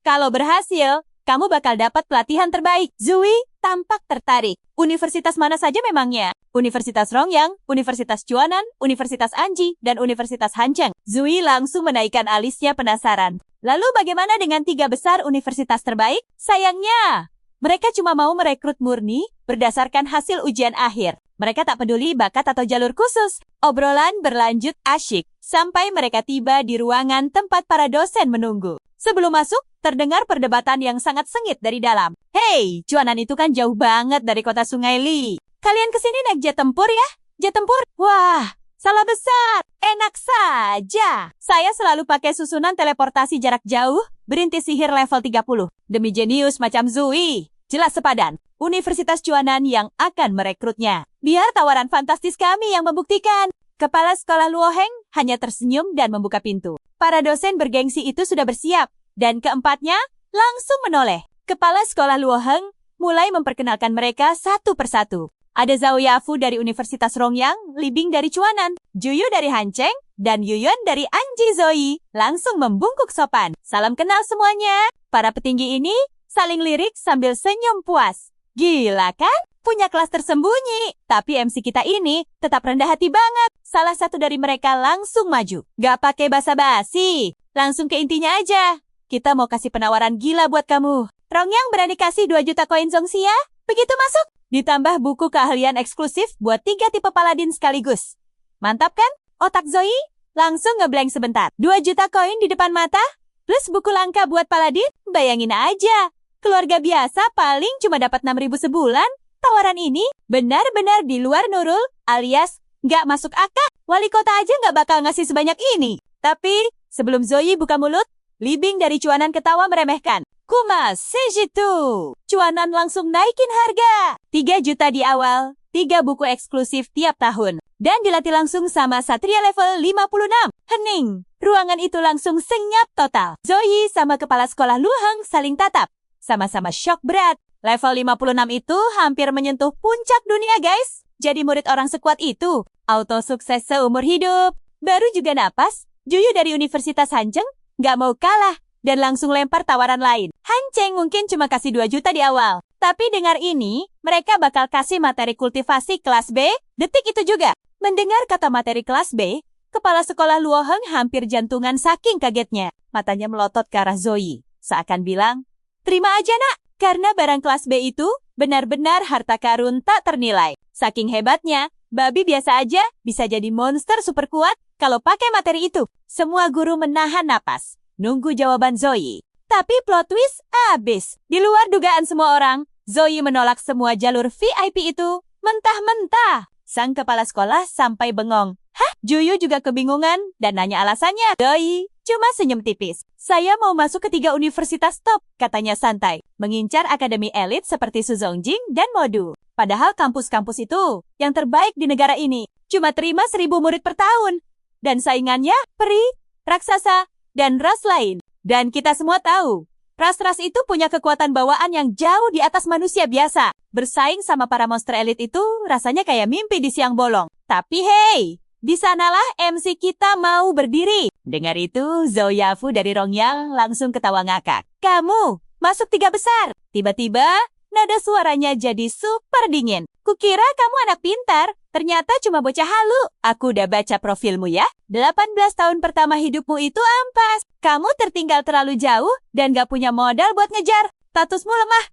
Kalau berhasil, kamu bakal dapat pelatihan terbaik. Zui tampak tertarik. Universitas mana saja memangnya? Universitas Rongyang, Universitas Chuanan, Universitas Anji, dan Universitas Hancheng. Zui langsung menaikkan alisnya penasaran. Lalu bagaimana dengan 3 besar universitas terbaik? Sayangnya, mereka cuma mau merekrut murni berdasarkan hasil ujian akhir. Mereka tak peduli bakat atau jalur khusus. Obrolan berlanjut asyik sampai mereka tiba di ruangan tempat para dosen menunggu. Sebelum masuk, terdengar perdebatan yang sangat sengit dari dalam. Hei, Chuanan itu kan jauh banget dari kota Sungai Li. Kalian kesini naik jet tempur ya? Jet tempur? Wah, salah besar. Enak saja. Saya selalu pakai susunan teleportasi jarak jauh, berintis sihir level 30. Demi jenius macam Zui. Jelas sepadan. Universitas Chuanan yang akan merekrutnya. Biar tawaran fantastis kami yang membuktikan. Kepala sekolah Luo Heng hanya tersenyum dan membuka pintu. Para dosen bergengsi itu sudah bersiap. Dan keempatnya langsung menoleh. Kepala sekolah Luo Heng mulai memperkenalkan mereka satu persatu. Ada Zhao Yafu dari Universitas Rongyang, Li Bing dari Chuanan, Juyu dari Hancheng, dan Yuyuan dari Anji Zoi. Langsung membungkuk sopan. Salam kenal semuanya. Para petinggi ini saling lirik sambil senyum puas. Gila kan? Punya kelas tersembunyi. Tapi MC kita ini tetap rendah hati banget. Salah satu dari mereka langsung maju. Gak pakai basa-basi. Langsung ke intinya aja. Kita mau kasih penawaran gila buat kamu. Rongyang berani kasih 2 juta koin Zongxia? Begitu masuk. Ditambah buku keahlian eksklusif buat 3 tipe paladin sekaligus. Mantap kan? Otak Zoe langsung ngeblank sebentar. 2 juta koin di depan mata? Plus buku langka buat paladin? Bayangin aja. Keluarga biasa paling cuma dapat 6.000 sebulan. Tawaran ini benar-benar di luar Nurul alias Nggak masuk akal. Wali kota aja nggak bakal ngasih sebanyak ini. Tapi, sebelum Zoe buka mulut, Libing dari Cuanan ketawa meremehkan. Kuma, sejitu. Cuanan langsung naikin harga. 3 juta di awal, 3 buku eksklusif tiap tahun. Dan dilatih langsung sama Satria level 56. Hening. Ruangan itu langsung senyap total. Zoe sama kepala sekolah Luheng saling tatap. Sama-sama syok berat. Level 56 itu hampir menyentuh puncak dunia, guys. Jadi murid orang sekuat itu. Auto sukses seumur hidup. Baru juga napas, Juyu dari Universitas Hanzheng nggak mau kalah dan langsung lempar tawaran lain. Hanzheng mungkin cuma kasih 2 juta di awal. Tapi dengar ini, mereka bakal kasih materi kultivasi kelas B. Detik itu juga. Mendengar kata materi kelas B, kepala sekolah Luoheng hampir jantungan saking kagetnya. Matanya melotot ke arah Zoe. Seakan bilang, terima aja nak. Karena barang kelas B itu benar-benar harta karun tak ternilai. Saking hebatnya, babi biasa aja bisa jadi monster super kuat kalau pakai materi itu. Semua guru menahan napas, nunggu jawaban Zoe. Tapi plot twist abis. Di luar dugaan semua orang, Zoe menolak semua jalur VIP itu mentah-mentah. Sang kepala sekolah sampai bengong. Hah? Juyu juga kebingungan dan nanya alasannya. Zoe cuma senyum tipis. Saya mau masuk ke 3 universitas top, katanya santai. Mengincar akademi elit seperti Suzongjing dan Modu. Padahal kampus-kampus itu yang terbaik di negara ini. Cuma terima 1.000 murid per tahun. Dan saingannya peri, raksasa, dan ras lain. Dan kita semua tahu, ras-ras itu punya kekuatan bawaan yang jauh di atas manusia biasa. Bersaing sama para monster elit itu rasanya kayak mimpi di siang bolong. Tapi hey, di sanalah MC kita mau berdiri. Dengar itu, Zhou Yafu dari Rongyang langsung ketawa ngakak. Kamu masuk 3 besar. Tiba-tiba, nada suaranya jadi super dingin. Kukira kamu anak pintar, ternyata cuma bocah halu. Aku udah baca profilmu ya. 18 tahun pertama hidupmu itu ampas. Kamu tertinggal terlalu jauh dan gak punya modal buat ngejar. Statusmu lemah.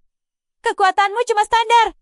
Kekuatanmu cuma standar.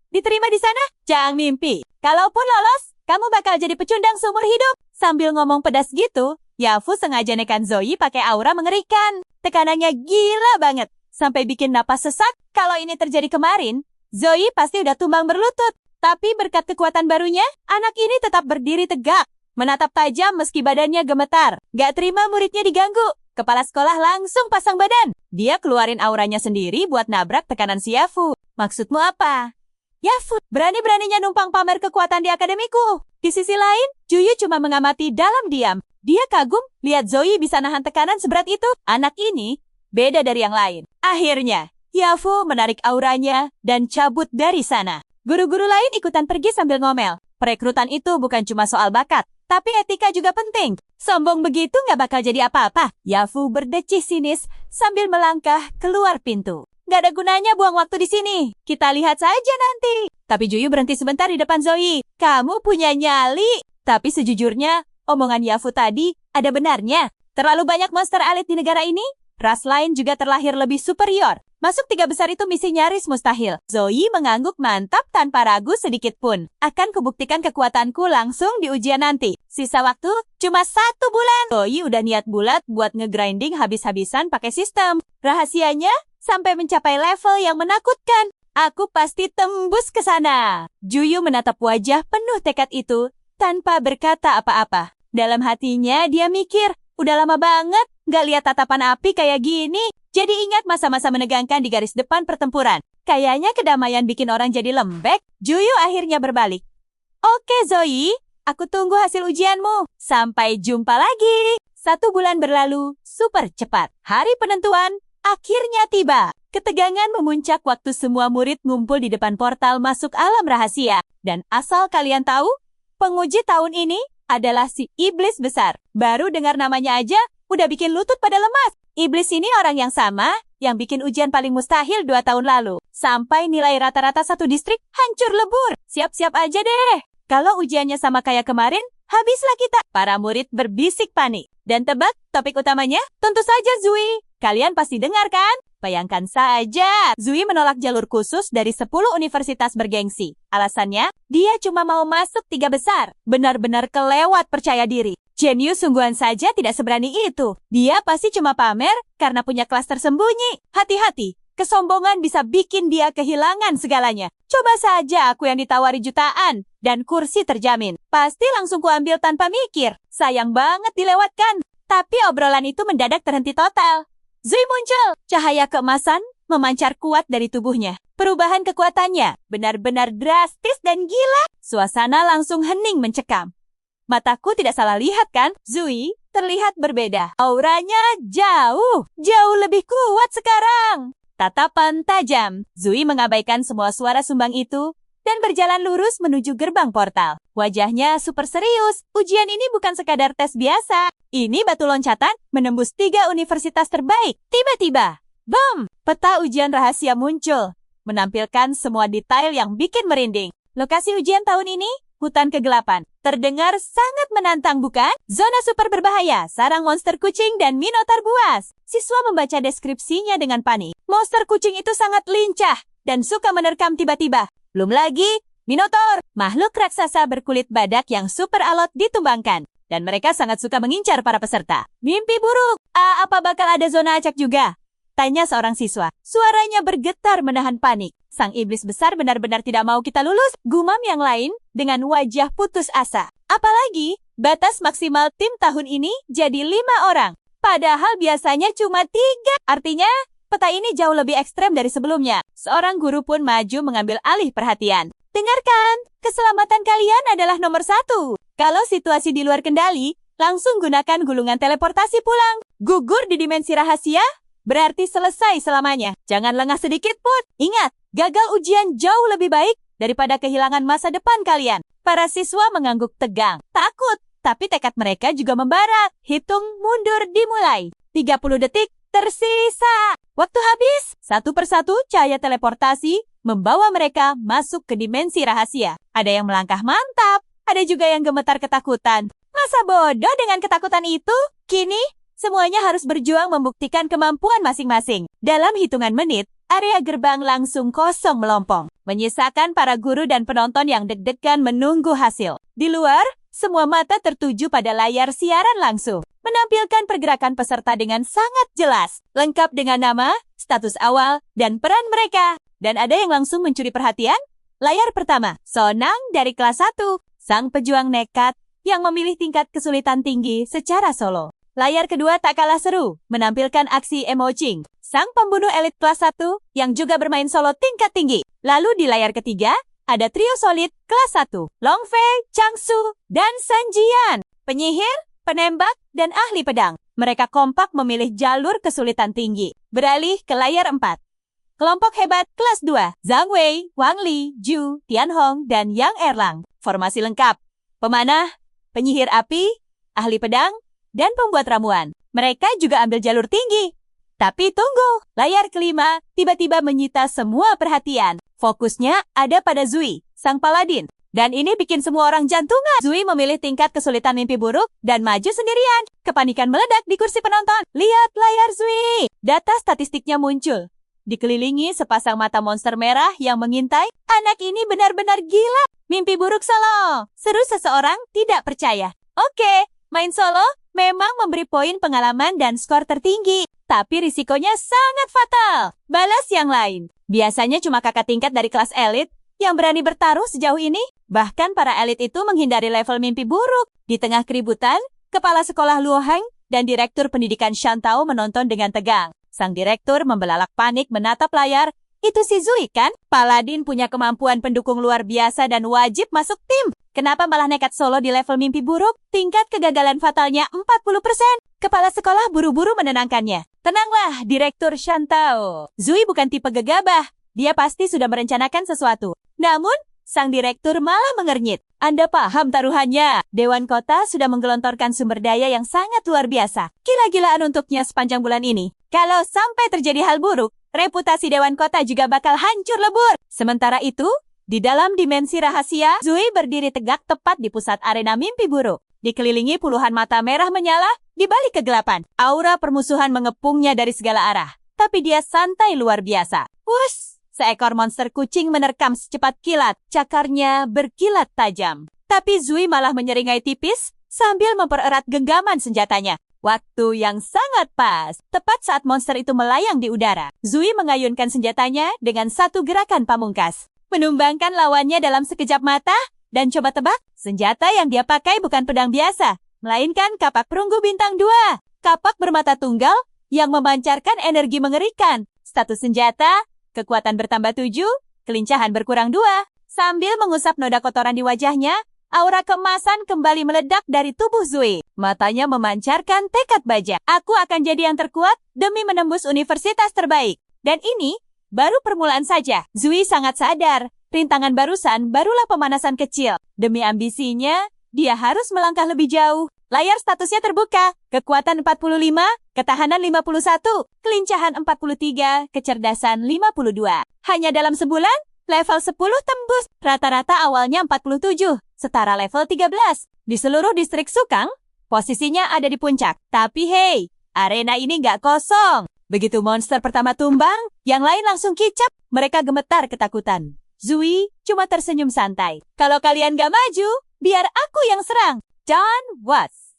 Diterima di sana? Jangan mimpi. Kalaupun lolos, kamu bakal jadi pecundang seumur hidup. Sambil ngomong pedas gitu, Yafu sengaja nekan Zoe pakai aura mengerikan. Tekanannya gila banget. Sampai bikin napas sesak. Kalau ini terjadi kemarin, Zoe pasti udah tumbang berlutut. Tapi berkat kekuatan barunya, anak ini tetap berdiri tegak. Menatap tajam meski badannya gemetar. Gak terima muridnya diganggu. Kepala sekolah langsung pasang badan. Dia keluarin auranya sendiri buat nabrak tekanan si Yafu. Maksudmu apa? Yafu, berani-beraninya numpang pamer kekuatan di akademiku. Di sisi lain, Juyu cuma mengamati dalam diam. Dia kagum lihat Zoe bisa nahan tekanan seberat itu. Anak ini beda dari yang lain. Akhirnya, Yafu menarik auranya dan cabut dari sana. Guru-guru lain ikutan pergi sambil ngomel. Perekrutan itu bukan cuma soal bakat, tapi etika juga penting. Sombong begitu nggak bakal jadi apa-apa. Yafu berdecih sinis sambil melangkah keluar pintu. Nggak ada gunanya buang waktu di sini. Kita lihat saja nanti. Tapi Juyu berhenti sebentar di depan Zoe. Kamu punya nyali. Tapi sejujurnya, omongan Yafu tadi ada benarnya. Terlalu banyak monster elit di negara ini. Ras lain juga terlahir lebih superior. Masuk 3 besar itu misi nyaris mustahil. Zoe mengangguk mantap tanpa ragu sedikit pun. Akan kubuktikan kekuatanku langsung di ujian nanti. Sisa waktu cuma 1 bulan. Zoe udah niat bulat buat ngegrinding habis-habisan pakai sistem. Rahasianya sampai mencapai level yang menakutkan. Aku pasti tembus ke sana. Juyu menatap wajah penuh tekad itu tanpa berkata apa-apa. Dalam hatinya dia mikir, udah lama banget gak lihat tatapan api kayak gini. Jadi ingat masa-masa menegangkan di garis depan pertempuran. Kayaknya kedamaian bikin orang jadi lembek. Juyu akhirnya berbalik. Oke Zoe, aku tunggu hasil ujianmu. Sampai jumpa lagi. 1 bulan berlalu, super cepat. Hari penentuan akhirnya tiba. Ketegangan memuncak waktu semua murid ngumpul di depan portal masuk alam rahasia. Dan asal kalian tahu, penguji tahun ini adalah si Iblis Besar. Baru dengar namanya aja, udah bikin lutut pada lemas. Iblis ini orang yang sama, yang bikin ujian paling mustahil 2 tahun lalu. Sampai nilai rata-rata 1 distrik hancur lebur. Siap-siap aja deh. Kalau ujiannya sama kayak kemarin, habislah kita. Para murid berbisik panik. Dan tebak topik utamanya? Tentu saja Zui. Kalian pasti dengar kan? Bayangkan saja, Zui menolak jalur khusus dari 10 universitas bergengsi. Alasannya, dia cuma mau masuk 3 besar. Benar-benar kelewat percaya diri. Jenius sungguhan saja tidak seberani itu. Dia pasti cuma pamer karena punya kelas tersembunyi. Hati-hati, kesombongan bisa bikin dia kehilangan segalanya. Coba saja aku yang ditawari jutaan. dan kursi terjamin. Pasti langsung kuambil tanpa mikir. Sayang banget dilewatkan. Tapi obrolan itu mendadak terhenti total. Zui muncul. Cahaya keemasan memancar kuat dari tubuhnya. Perubahan kekuatannya benar-benar drastis dan gila. Suasana langsung hening mencekam. Mataku tidak salah lihat kan? Zui terlihat berbeda. Auranya jauh lebih kuat sekarang. Tatapan tajam. Zui mengabaikan semua suara sumbang itu dan berjalan lurus menuju gerbang portal. Wajahnya super serius. Ujian ini bukan sekadar tes biasa. Ini batu loncatan menembus 3 universitas terbaik. Tiba-tiba, boom! Peta ujian rahasia muncul, menampilkan semua detail yang bikin merinding. Lokasi ujian tahun ini, hutan kegelapan. Terdengar sangat menantang bukan? Zona super berbahaya, sarang monster kucing dan minotaur buas. Siswa membaca deskripsinya dengan panik. Monster kucing itu sangat lincah dan suka menerkam tiba-tiba. Belum lagi, minotaur, makhluk raksasa berkulit badak yang super alot ditumbangkan. Dan mereka sangat suka mengincar para peserta. Mimpi buruk, apa bakal ada zona acak juga? Tanya seorang siswa. Suaranya bergetar menahan panik. Sang iblis besar benar-benar tidak mau kita lulus. Gumam yang lain dengan wajah putus asa. Apalagi, batas maksimal tim tahun ini jadi 5 orang. Padahal biasanya cuma 3. Artinya, peta ini jauh lebih ekstrem dari sebelumnya. Seorang guru pun maju mengambil alih perhatian. Dengarkan, keselamatan kalian adalah nomor 1. Kalau situasi di luar kendali, langsung gunakan gulungan teleportasi pulang. Gugur di dimensi rahasia, berarti selesai selamanya. Jangan lengah sedikit pun. Ingat, gagal ujian jauh lebih baik daripada kehilangan masa depan kalian. Para siswa mengangguk tegang. Takut, tapi tekad mereka juga membara. Hitung mundur dimulai. 30 detik tersisa. Waktu habis. Satu persatu cahaya teleportasi membawa mereka masuk ke dimensi rahasia. Ada yang melangkah mantap, ada juga yang gemetar ketakutan. Masa bodoh dengan ketakutan itu? Kini, semuanya harus berjuang membuktikan kemampuan masing-masing. Dalam hitungan menit, area gerbang langsung kosong melompong, menyisakan para guru dan penonton yang deg-degan menunggu hasil. Di luar, semua mata tertuju pada layar siaran langsung, menampilkan pergerakan peserta dengan sangat jelas, lengkap dengan nama, status awal, dan peran mereka. Dan ada yang langsung mencuri perhatian? Layar pertama, Sonang dari kelas 1, sang pejuang nekat yang memilih tingkat kesulitan tinggi secara solo. Layar kedua tak kalah seru, menampilkan aksi Emoching, sang pembunuh elit kelas 1 yang juga bermain solo tingkat tinggi. Lalu di layar ketiga, ada trio solid kelas 1, Longfei, Changsu, dan Sanjian, penyihir, penembak, dan ahli pedang. Mereka kompak memilih jalur kesulitan tinggi. Beralih ke layar 4. Kelompok hebat kelas 2, Zhang Wei, Wang Li, Zhu, Tianhong, dan Yang Erlang. Formasi lengkap, pemanah, penyihir api, ahli pedang, dan pembuat ramuan. Mereka juga ambil jalur tinggi. Tapi tunggu, layar kelima tiba-tiba menyita semua perhatian. Fokusnya ada pada Zui, sang paladin. Dan ini bikin semua orang jantungan. Zui memilih tingkat kesulitan mimpi buruk dan maju sendirian. Kepanikan meledak di kursi penonton. Lihat layar Zui. Data statistiknya muncul. Dikelilingi sepasang mata monster merah yang mengintai. Anak ini benar-benar gila. Mimpi buruk solo. Seru seseorang tidak percaya. Oke, main solo memang memberi poin pengalaman dan skor tertinggi. Tapi risikonya sangat fatal. Balas yang lain. Biasanya cuma kakak tingkat dari kelas elit yang berani bertaruh sejauh ini. Bahkan para elit itu menghindari level mimpi buruk. Di tengah keributan, kepala sekolah Luo Heng dan direktur pendidikan Shantao menonton dengan tegang. Sang direktur membelalak panik menatap layar. Itu si Zui kan? Paladin punya kemampuan pendukung luar biasa dan wajib masuk tim. Kenapa malah nekat solo di level mimpi buruk? Tingkat kegagalan fatalnya 40%. Kepala sekolah buru-buru menenangkannya. Tenanglah, Direktur Shantao. Zui bukan tipe gegabah. Dia pasti sudah merencanakan sesuatu. Namun, sang direktur malah mengernyit. Anda paham taruhannya? Dewan Kota sudah menggelontorkan sumber daya yang sangat luar biasa. Gila-gilaan untuknya sepanjang bulan ini. Kalau sampai terjadi hal buruk, reputasi Dewan Kota juga bakal hancur lebur. Sementara itu, di dalam dimensi rahasia, Zui berdiri tegak tepat di pusat arena mimpi buruk. Dikelilingi puluhan mata merah menyala di balik kegelapan. Aura permusuhan mengepungnya dari segala arah. Tapi dia santai luar biasa. Wush! Seekor monster kucing menerkam secepat kilat. Cakarnya berkilat tajam. Tapi Zui malah menyeringai tipis sambil mempererat genggaman senjatanya. Waktu yang sangat pas, tepat saat monster itu melayang di udara. Zui mengayunkan senjatanya dengan satu gerakan pamungkas. Menumbangkan lawannya dalam sekejap mata, Dan coba tebak, senjata yang dia pakai bukan pedang biasa, melainkan kapak perunggu bintang 2. Kapak bermata tunggal yang memancarkan energi mengerikan. Status senjata, kekuatan bertambah 7, kelincahan berkurang 2. Sambil mengusap noda kotoran di wajahnya, aura keemasan kembali meledak dari tubuh Zui. Matanya memancarkan tekad baja. Aku akan jadi yang terkuat demi menembus universitas terbaik. Dan ini baru permulaan saja. Zui sangat sadar, rintangan barusan barulah pemanasan kecil. Demi ambisinya, dia harus melangkah lebih jauh. Layar statusnya terbuka. Kekuatan 45, ketahanan 51, kelincahan 43, kecerdasan 52. Hanya dalam sebulan, level 10 tembus. Rata-rata awalnya 47, setara level 13. Di seluruh distrik Sukang, posisinya ada di puncak. Tapi hey, arena ini nggak kosong. Begitu monster pertama tumbang, yang lain langsung kicap. Mereka gemetar ketakutan. Zui cuma tersenyum santai. Kalau kalian nggak maju, biar aku yang serang. John Watts.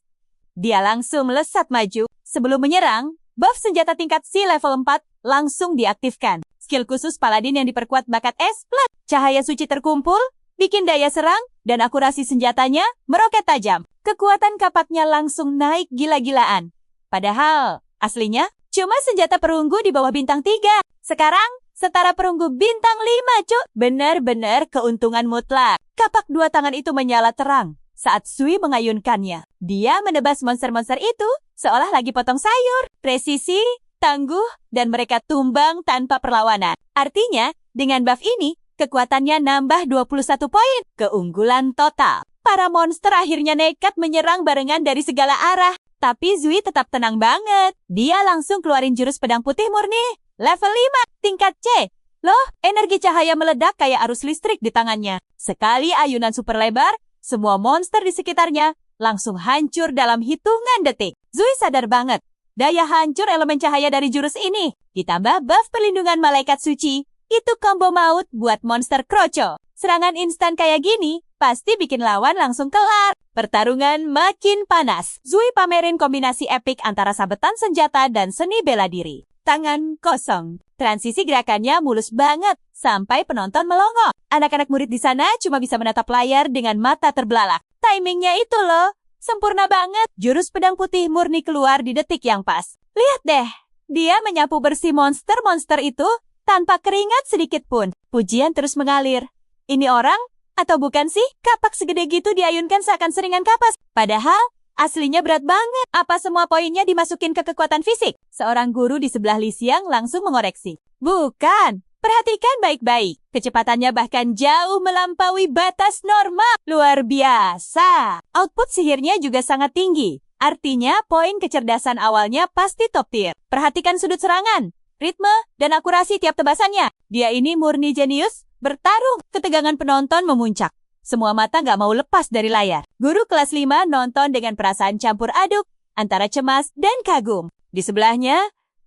Dia langsung melesat maju. Sebelum menyerang, buff senjata tingkat C level 4 langsung diaktifkan. Skill khusus paladin yang diperkuat bakat es plat. Cahaya suci terkumpul, bikin daya serang, dan akurasi senjatanya meroket tajam. Kekuatan kapaknya langsung naik gila-gilaan. Padahal, aslinya, cuma senjata perunggu di bawah bintang 3. Sekarang, setara perunggu bintang 5, cuk. Benar-benar keuntungan mutlak. Kapak dua tangan itu menyala terang saat Zui mengayunkannya. Dia menebas monster-monster itu seolah lagi potong sayur. Presisi, tangguh, dan mereka tumbang tanpa perlawanan. Artinya, dengan buff ini, kekuatannya nambah 21 poin. Keunggulan total. Para monster akhirnya nekat menyerang barengan dari segala arah. Tapi Zui tetap tenang banget. Dia langsung keluarin jurus pedang putih murni. Level 5, tingkat C. Loh, energi cahaya meledak kayak arus listrik di tangannya. Sekali ayunan super lebar, semua monster di sekitarnya langsung hancur dalam hitungan detik. Zui sadar banget. Daya hancur elemen cahaya dari jurus ini, ditambah buff perlindungan malaikat suci, itu combo maut buat monster kroco. Serangan instan kayak gini, pasti bikin lawan langsung kelar. Pertarungan makin panas. Zui pamerin kombinasi epik antara sabetan senjata dan seni bela diri. Tangan kosong. Transisi gerakannya mulus banget, sampai penonton melongo. Anak-anak murid di sana cuma bisa menatap layar dengan mata terbelalak. Timingnya itu loh. Sempurna banget. Jurus pedang putih murni keluar di detik yang pas. Lihat deh. Dia menyapu bersih monster-monster itu tanpa keringat sedikit pun. Pujian terus mengalir. Ini orang? Atau bukan sih? Kapak segede gitu diayunkan seakan seringan kapas. Padahal, aslinya berat banget. Apa semua poinnya dimasukin ke kekuatan fisik? Seorang guru di sebelah Li Xiang langsung mengoreksi. Bukan. Perhatikan baik-baik. Kecepatannya bahkan jauh melampaui batas normal. Luar biasa. Output sihirnya juga sangat tinggi. Artinya, poin kecerdasan awalnya pasti top tier. Perhatikan sudut serangan, ritme, dan akurasi tiap tebasannya. Dia ini murni jenius, bertarung. Ketegangan penonton memuncak. Semua mata nggak mau lepas dari layar. Guru kelas 5 nonton dengan perasaan campur aduk antara cemas dan kagum. Di sebelahnya,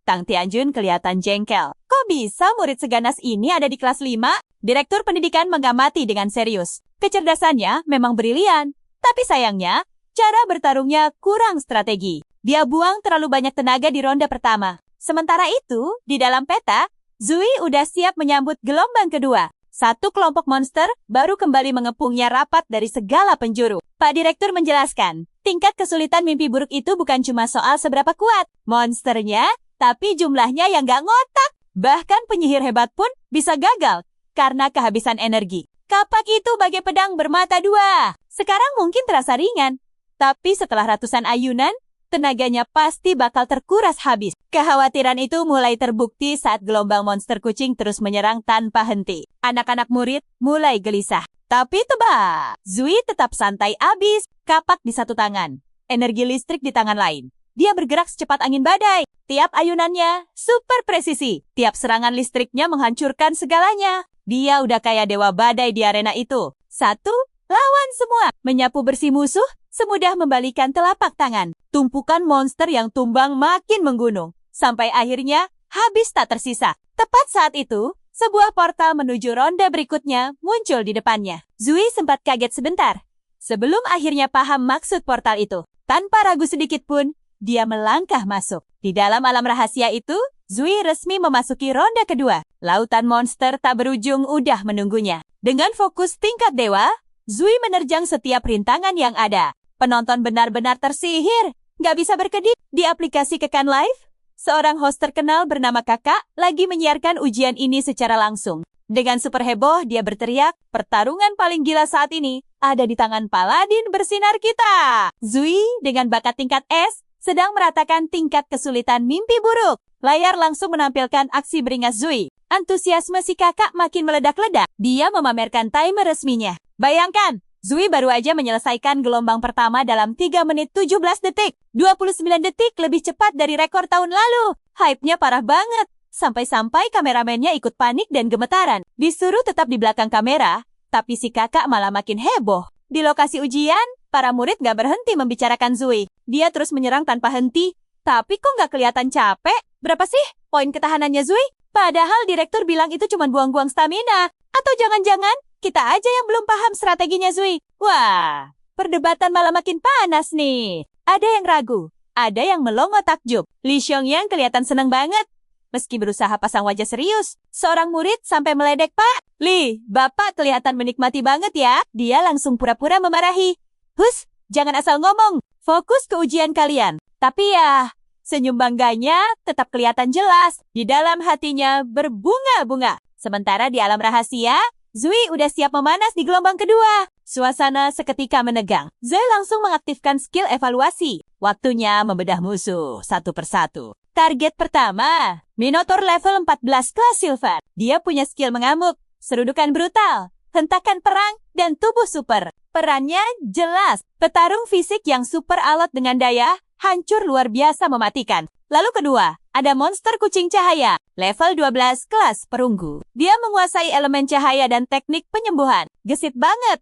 Tang Tianjun kelihatan jengkel. Kok bisa murid seganas ini ada di kelas 5? Direktur pendidikan mengamati dengan serius. Kecerdasannya memang brilian, tapi sayangnya, cara bertarungnya kurang strategi. Dia buang terlalu banyak tenaga di ronde pertama. Sementara itu, di dalam peta, Zui udah siap menyambut gelombang kedua. Satu kelompok monster baru kembali mengepungnya rapat dari segala penjuru. Pak Direktur menjelaskan, tingkat kesulitan mimpi buruk itu bukan cuma soal seberapa kuat monsternya, tapi jumlahnya yang gak ngotak. Bahkan penyihir hebat pun bisa gagal karena kehabisan energi. Kapak itu bagai pedang bermata dua. Sekarang mungkin terasa ringan, tapi setelah ratusan ayunan, tenaganya pasti bakal terkuras habis. Kekhawatiran itu mulai terbukti saat gelombang monster kucing terus menyerang tanpa henti. Anak-anak murid mulai gelisah. Tapi tebak, Zui tetap santai abis. Kapak di satu tangan, energi listrik di tangan lain. Dia bergerak secepat angin badai. Tiap ayunannya super presisi. Tiap serangan listriknya menghancurkan segalanya. Dia udah kayak dewa badai di arena itu. Satu, lawan semua. Menyapu bersih musuh, semudah membalikan telapak tangan. Tumpukan monster yang tumbang makin menggunung. Sampai akhirnya habis tak tersisa. Tepat saat itu, sebuah portal menuju ronde berikutnya muncul di depannya. Zui sempat kaget sebentar. Sebelum akhirnya paham maksud portal itu. Tanpa ragu sedikit pun, dia melangkah masuk. Di dalam alam rahasia itu, Zui resmi memasuki ronde kedua. Lautan monster tak berujung udah menunggunya. Dengan fokus tingkat dewa, Zui menerjang setiap rintangan yang ada. Penonton benar-benar tersihir. Nggak bisa berkedip. Di aplikasi Kekan Live, seorang host terkenal bernama Kakak lagi menyiarkan ujian ini secara langsung. Dengan super heboh, dia berteriak, pertarungan paling gila saat ini ada di tangan Paladin bersinar kita. Zui dengan bakat tingkat S sedang meratakan tingkat kesulitan mimpi buruk. Layar langsung menampilkan aksi beringas Zui. Antusiasme si kakak makin meledak-ledak. Dia memamerkan timer resminya. Bayangkan, Zui baru aja menyelesaikan gelombang pertama dalam 3 menit 17 detik. 29 detik lebih cepat dari rekor tahun lalu. Hype-nya parah banget. Sampai-sampai kameramennya ikut panik dan gemetaran. Disuruh tetap di belakang kamera, tapi si kakak malah makin heboh. Di lokasi ujian, para murid gak berhenti membicarakan Zui. Dia terus menyerang tanpa henti. Tapi kok gak kelihatan capek? Berapa sih poin ketahanannya Zui? Padahal direktur bilang itu cuma buang-buang stamina. Atau jangan-jangan kita aja yang belum paham strateginya Zui. Wah, perdebatan malah makin panas nih. Ada yang ragu, ada yang melongo takjub. Li Xiongyang kelihatan seneng banget. Meski berusaha pasang wajah serius, seorang murid sampai meledek, "Pak, Li, Bapak kelihatan menikmati banget ya." Dia langsung pura-pura memarahi. "Hus, jangan asal ngomong. Fokus ke ujian kalian." Tapi ya, senyum bangganya tetap kelihatan jelas. Di dalam hatinya berbunga-bunga. Sementara di alam rahasia, Zui udah siap memanas di gelombang kedua. Suasana seketika menegang. Zui langsung mengaktifkan skill evaluasi. Waktunya membedah musuh satu persatu. Target pertama, Minotaur level 14 kelas Silver. Dia punya skill mengamuk, serudukan brutal, hentakan perang, dan tubuh super. Perannya jelas, petarung fisik yang super alot dengan daya, hancur luar biasa mematikan. Lalu kedua, ada monster kucing cahaya, level 12 kelas perunggu. Dia menguasai elemen cahaya dan teknik penyembuhan. Gesit banget.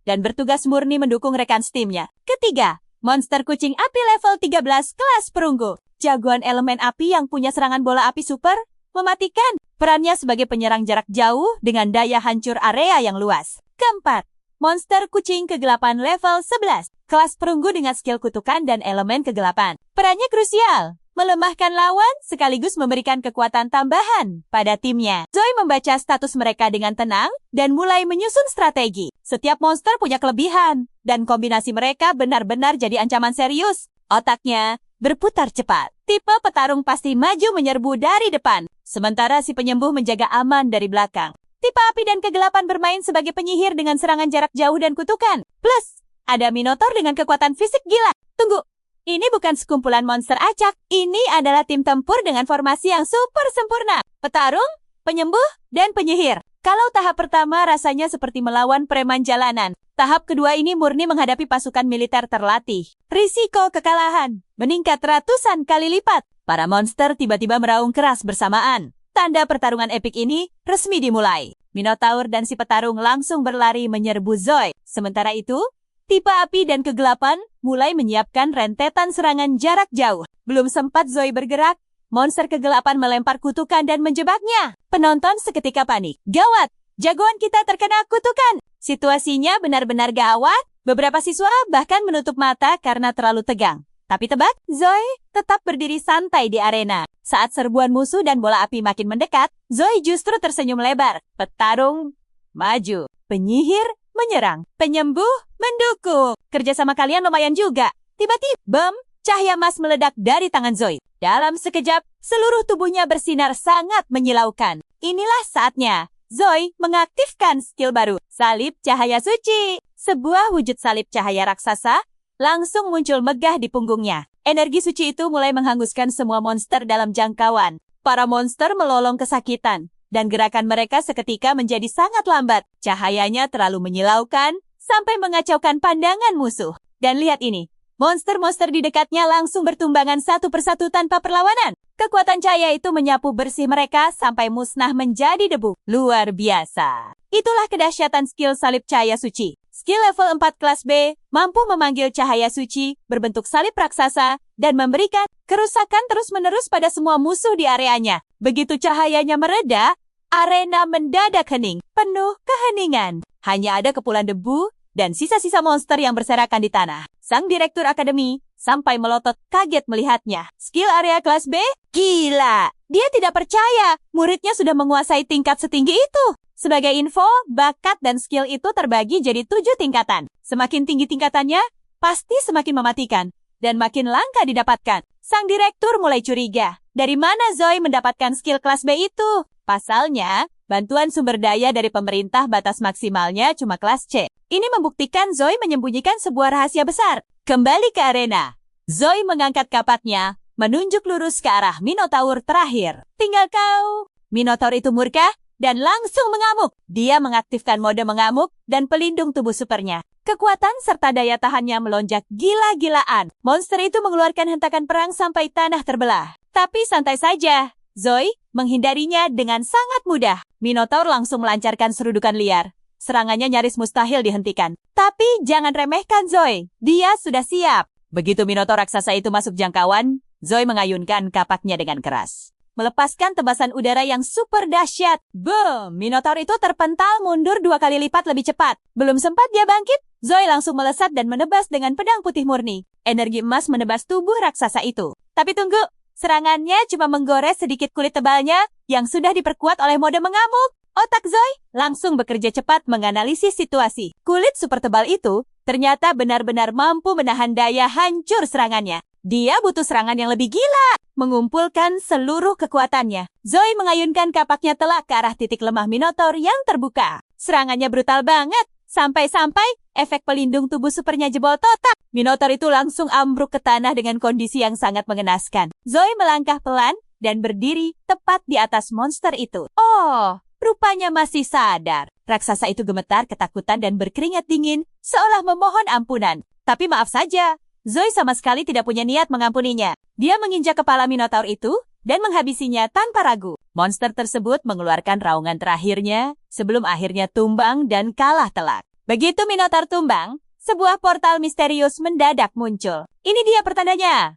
Dan bertugas murni mendukung rekan timnya. Ketiga, monster kucing api level 13 kelas perunggu. Jagoan elemen api yang punya serangan bola api super, mematikan. Perannya sebagai penyerang jarak jauh dengan daya hancur area yang luas. Keempat, monster kucing kegelapan level 11. Kelas perunggu dengan skill kutukan dan elemen kegelapan. Perannya krusial, melemahkan lawan sekaligus memberikan kekuatan tambahan pada timnya. Zui membaca status mereka dengan tenang dan mulai menyusun strategi. Setiap monster punya kelebihan, dan kombinasi mereka benar-benar jadi ancaman serius. Otaknya berputar cepat. Tipe petarung pasti maju menyerbu dari depan, sementara si penyembuh menjaga aman dari belakang. Tipe api dan kegelapan bermain sebagai penyihir dengan serangan jarak jauh dan kutukan. Plus, ada Minotaur dengan kekuatan fisik gila. Tunggu, ini bukan sekumpulan monster acak. Ini adalah tim tempur dengan formasi yang super sempurna. Petarung, penyembuh, dan penyihir. Kalau tahap pertama rasanya seperti melawan preman jalanan. Tahap kedua ini murni menghadapi pasukan militer terlatih. Risiko kekalahan meningkat ratusan kali lipat. Para monster tiba-tiba meraung keras bersamaan. Tanda pertarungan epik ini resmi dimulai. Minotaur dan si petarung langsung berlari menyerbu Zui. Sementara itu, tipe api dan kegelapan mulai menyiapkan rentetan serangan jarak jauh. Belum sempat Zui bergerak, monster kegelapan melempar kutukan dan menjebaknya. Penonton seketika panik. Gawat, jagoan kita terkena kutukan. Situasinya benar-benar gawat. Beberapa siswa bahkan menutup mata karena terlalu tegang. Tapi tebak, Zui tetap berdiri santai di arena. Saat serbuan musuh dan bola api makin mendekat, Zui justru tersenyum lebar. Petarung maju, penyihir menyerang, penyembuh mendukung. Kerjasama kalian lumayan juga. Tiba-tiba, bom, cahaya emas meledak dari tangan Zui. Dalam sekejap, seluruh tubuhnya bersinar sangat menyilaukan. Inilah saatnya Zui mengaktifkan skill baru, Salib Cahaya Suci. Sebuah wujud salib cahaya raksasa langsung muncul megah di punggungnya. Energi suci itu mulai menghanguskan semua monster dalam jangkauan. Para monster melolong kesakitan, dan gerakan mereka seketika menjadi sangat lambat. Cahayanya terlalu menyilaukan, sampai mengacaukan pandangan musuh. Dan lihat ini, monster-monster di dekatnya langsung bertumbangan satu persatu tanpa perlawanan. Kekuatan cahaya itu menyapu bersih mereka sampai musnah menjadi debu. Luar biasa. Itulah kedahsyatan skill salib cahaya suci. Skill level 4 kelas B mampu memanggil cahaya suci berbentuk salib raksasa dan memberikan kerusakan terus-menerus pada semua musuh di areanya. Begitu cahayanya mereda, arena mendadak hening, penuh keheningan. Hanya ada kepulan debu dan sisa-sisa monster yang berserakan di tanah. Sang direktur akademi sampai melotot kaget melihatnya. Skill area kelas B? Gila! Dia tidak percaya muridnya sudah menguasai tingkat setinggi itu. Sebagai info, bakat dan skill itu terbagi jadi 7 tingkatan. Semakin tinggi tingkatannya, pasti semakin mematikan dan makin langka didapatkan. Sang direktur mulai curiga. Dari mana Zoe mendapatkan skill kelas B itu? Pasalnya, bantuan sumber daya dari pemerintah batas maksimalnya cuma kelas C. Ini membuktikan Zoe menyembunyikan sebuah rahasia besar. Kembali ke arena. Zoe mengangkat kapaknya, menunjuk lurus ke arah Minotaur terakhir. Tinggal kau. Minotaur itu murka dan langsung mengamuk. Dia mengaktifkan mode mengamuk dan pelindung tubuh supernya. Kekuatan serta daya tahannya melonjak gila-gilaan. Monster itu mengeluarkan hentakan perang sampai tanah terbelah. Tapi santai saja. Zoe menghindarinya dengan sangat mudah. Minotaur langsung melancarkan serudukan liar. Serangannya nyaris mustahil dihentikan. Tapi jangan remehkan Zoe. Dia sudah siap. Begitu Minotaur raksasa itu masuk jangkauan, Zoe mengayunkan kapaknya dengan keras. Melepaskan tebasan udara yang super dahsyat. Boom! Minotaur itu terpental mundur 2 kali lipat lebih cepat. Belum sempat dia bangkit, Zoe langsung melesat dan menebas dengan pedang putih murni. Energi emas menebas tubuh raksasa itu. Tapi tunggu! Serangannya cuma menggores sedikit kulit tebalnya yang sudah diperkuat oleh mode mengamuk. Otak Zoe langsung bekerja cepat menganalisis situasi. Kulit super tebal itu ternyata benar-benar mampu menahan daya hancur serangannya. Dia butuh serangan yang lebih gila, mengumpulkan seluruh kekuatannya. Zoe mengayunkan kapaknya telak ke arah titik lemah Minotaur yang terbuka. Serangannya brutal banget, sampai-sampai efek pelindung tubuh supernya jebol total. Minotaur itu langsung ambruk ke tanah dengan kondisi yang sangat mengenaskan. Zoe melangkah pelan dan berdiri tepat di atas monster itu. Oh, rupanya masih sadar. Raksasa itu gemetar ketakutan dan berkeringat dingin, seolah memohon ampunan. Tapi maaf saja, Zoe sama sekali tidak punya niat mengampuninya. Dia menginjak kepala Minotaur itu dan menghabisinya tanpa ragu. Monster tersebut mengeluarkan raungan terakhirnya sebelum akhirnya tumbang dan kalah telak. Begitu Minotaur tumbang, sebuah portal misterius mendadak muncul. Ini dia pertandanya.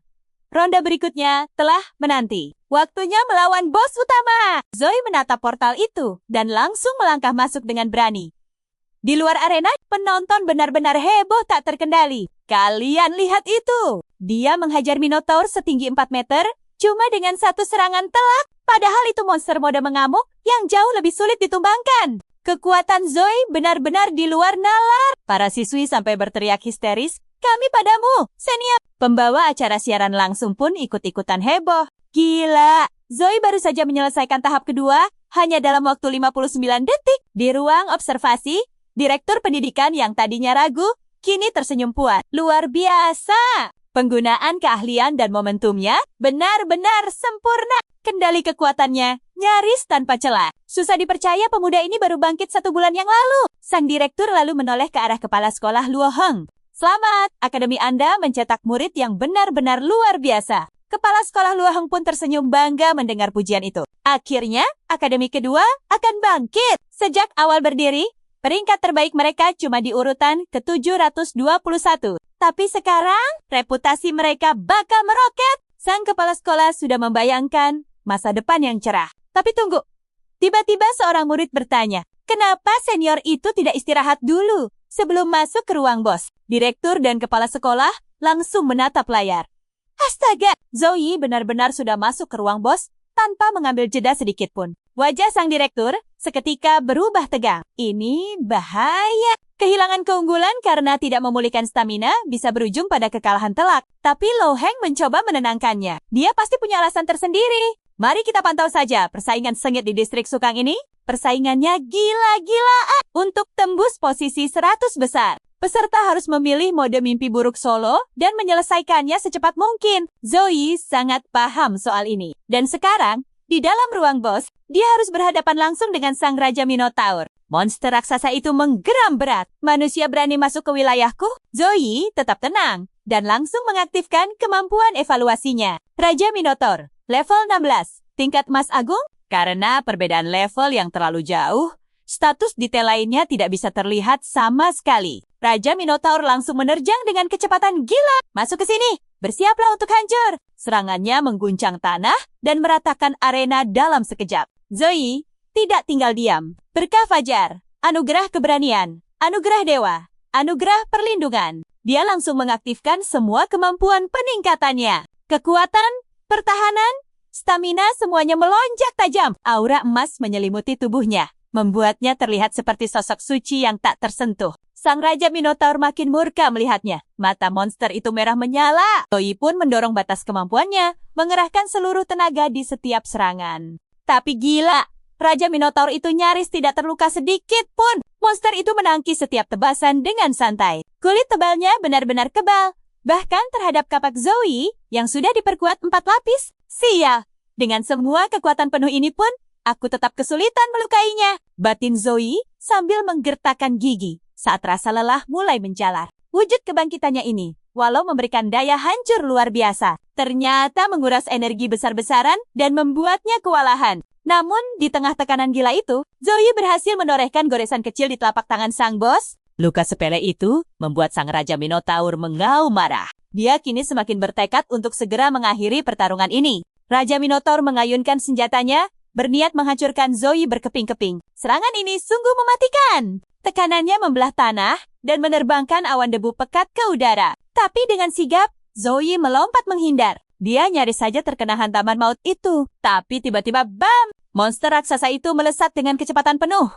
Ronde berikutnya telah menanti. Waktunya melawan bos utama. Zoe menatap portal itu dan langsung melangkah masuk dengan berani. Di luar arena, penonton benar-benar heboh tak terkendali. Kalian lihat itu. Dia menghajar Minotaur setinggi 4 meter cuma dengan satu serangan telak. Padahal itu monster mode mengamuk yang jauh lebih sulit ditumbangkan. Kekuatan Zoe benar-benar di luar nalar. Para siswi sampai berteriak histeris, "Kami padamu, senior!" Pembawa acara siaran langsung pun ikut-ikutan heboh. Gila, Zoe baru saja menyelesaikan tahap kedua hanya dalam waktu 59 detik. Di ruang observasi, direktur pendidikan yang tadinya ragu, kini tersenyum puas. Luar biasa! Penggunaan keahlian dan momentumnya benar-benar sempurna. Kendali kekuatannya nyaris tanpa celah. Susah dipercaya pemuda ini baru bangkit 1 bulan yang lalu. Sang direktur lalu menoleh ke arah kepala sekolah Luo Heng. Selamat, akademi Anda mencetak murid yang benar-benar luar biasa. Kepala sekolah Luo Heng pun tersenyum bangga mendengar pujian itu. Akhirnya, akademi kedua akan bangkit. Sejak awal berdiri, peringkat terbaik mereka cuma di urutan ke-721. Tapi sekarang, reputasi mereka bakal meroket. Sang kepala sekolah sudah membayangkan masa depan yang cerah. Tapi tunggu, tiba-tiba seorang murid bertanya, kenapa senior itu tidak istirahat dulu sebelum masuk ke ruang bos? Direktur dan kepala sekolah langsung menatap layar. Astaga, Zoe benar-benar sudah masuk ke ruang bos tanpa mengambil jeda sedikit pun. Wajah sang direktur seketika berubah tegang. Ini bahaya. Kehilangan keunggulan karena tidak memulihkan stamina bisa berujung pada kekalahan telak. Tapi Luo Heng mencoba menenangkannya. Dia pasti punya alasan tersendiri. Mari kita pantau saja persaingan sengit di distrik Sukang ini. Persaingannya gila-gilaan. Untuk tembus posisi 100 besar, peserta harus memilih mode mimpi buruk solo dan menyelesaikannya secepat mungkin. Zoe sangat paham soal ini. Dan sekarang, di dalam ruang bos, dia harus berhadapan langsung dengan sang Raja Minotaur. Monster raksasa itu menggeram berat. Manusia berani masuk ke wilayahku? Zoe tetap tenang dan langsung mengaktifkan kemampuan evaluasinya. Raja Minotaur, level 16, tingkat emas agung. Karena perbedaan level yang terlalu jauh, status detail lainnya tidak bisa terlihat sama sekali. Raja Minotaur langsung menerjang dengan kecepatan gila. Masuk ke sini, bersiaplah untuk hancur. Serangannya mengguncang tanah dan meratakan arena dalam sekejap. Zoe tidak tinggal diam. Berkah fajar, anugerah keberanian, anugerah dewa, anugerah perlindungan. Dia langsung mengaktifkan semua kemampuan peningkatannya. Kekuatan, pertahanan, stamina semuanya melonjak tajam. Aura emas menyelimuti tubuhnya. membuatnya terlihat seperti sosok suci yang tak tersentuh. Sang Raja Minotaur makin murka melihatnya. Mata monster itu merah menyala. Zoe pun mendorong batas kemampuannya, mengerahkan seluruh tenaga di setiap serangan. Tapi gila, Raja Minotaur itu nyaris tidak terluka sedikit pun. Monster itu menangkis setiap tebasan dengan santai. Kulit tebalnya benar-benar kebal. Bahkan terhadap kapak Zoe yang sudah diperkuat 4 lapis. Sial, dengan semua kekuatan penuh ini pun, aku tetap kesulitan melukainya. Batin Zoe sambil menggertakkan gigi saat rasa lelah mulai menjalar. Wujud kebangkitannya ini, walau memberikan daya hancur luar biasa, ternyata menguras energi besar-besaran dan membuatnya kewalahan. Namun, di tengah tekanan gila itu, Zoe berhasil menorehkan goresan kecil di telapak tangan sang bos. Luka sepele itu membuat sang Raja Minotaur mengaum marah. Dia kini semakin bertekad untuk segera mengakhiri pertarungan ini. Raja Minotaur mengayunkan senjatanya, berniat menghancurkan Zoe berkeping-keping. Serangan ini sungguh mematikan. Tekanannya membelah tanah dan menerbangkan awan debu pekat ke udara. Tapi dengan sigap, Zoe melompat menghindar. Dia nyaris saja terkena hantaman maut itu. Tapi tiba-tiba bam! Monster raksasa itu melesat dengan kecepatan penuh,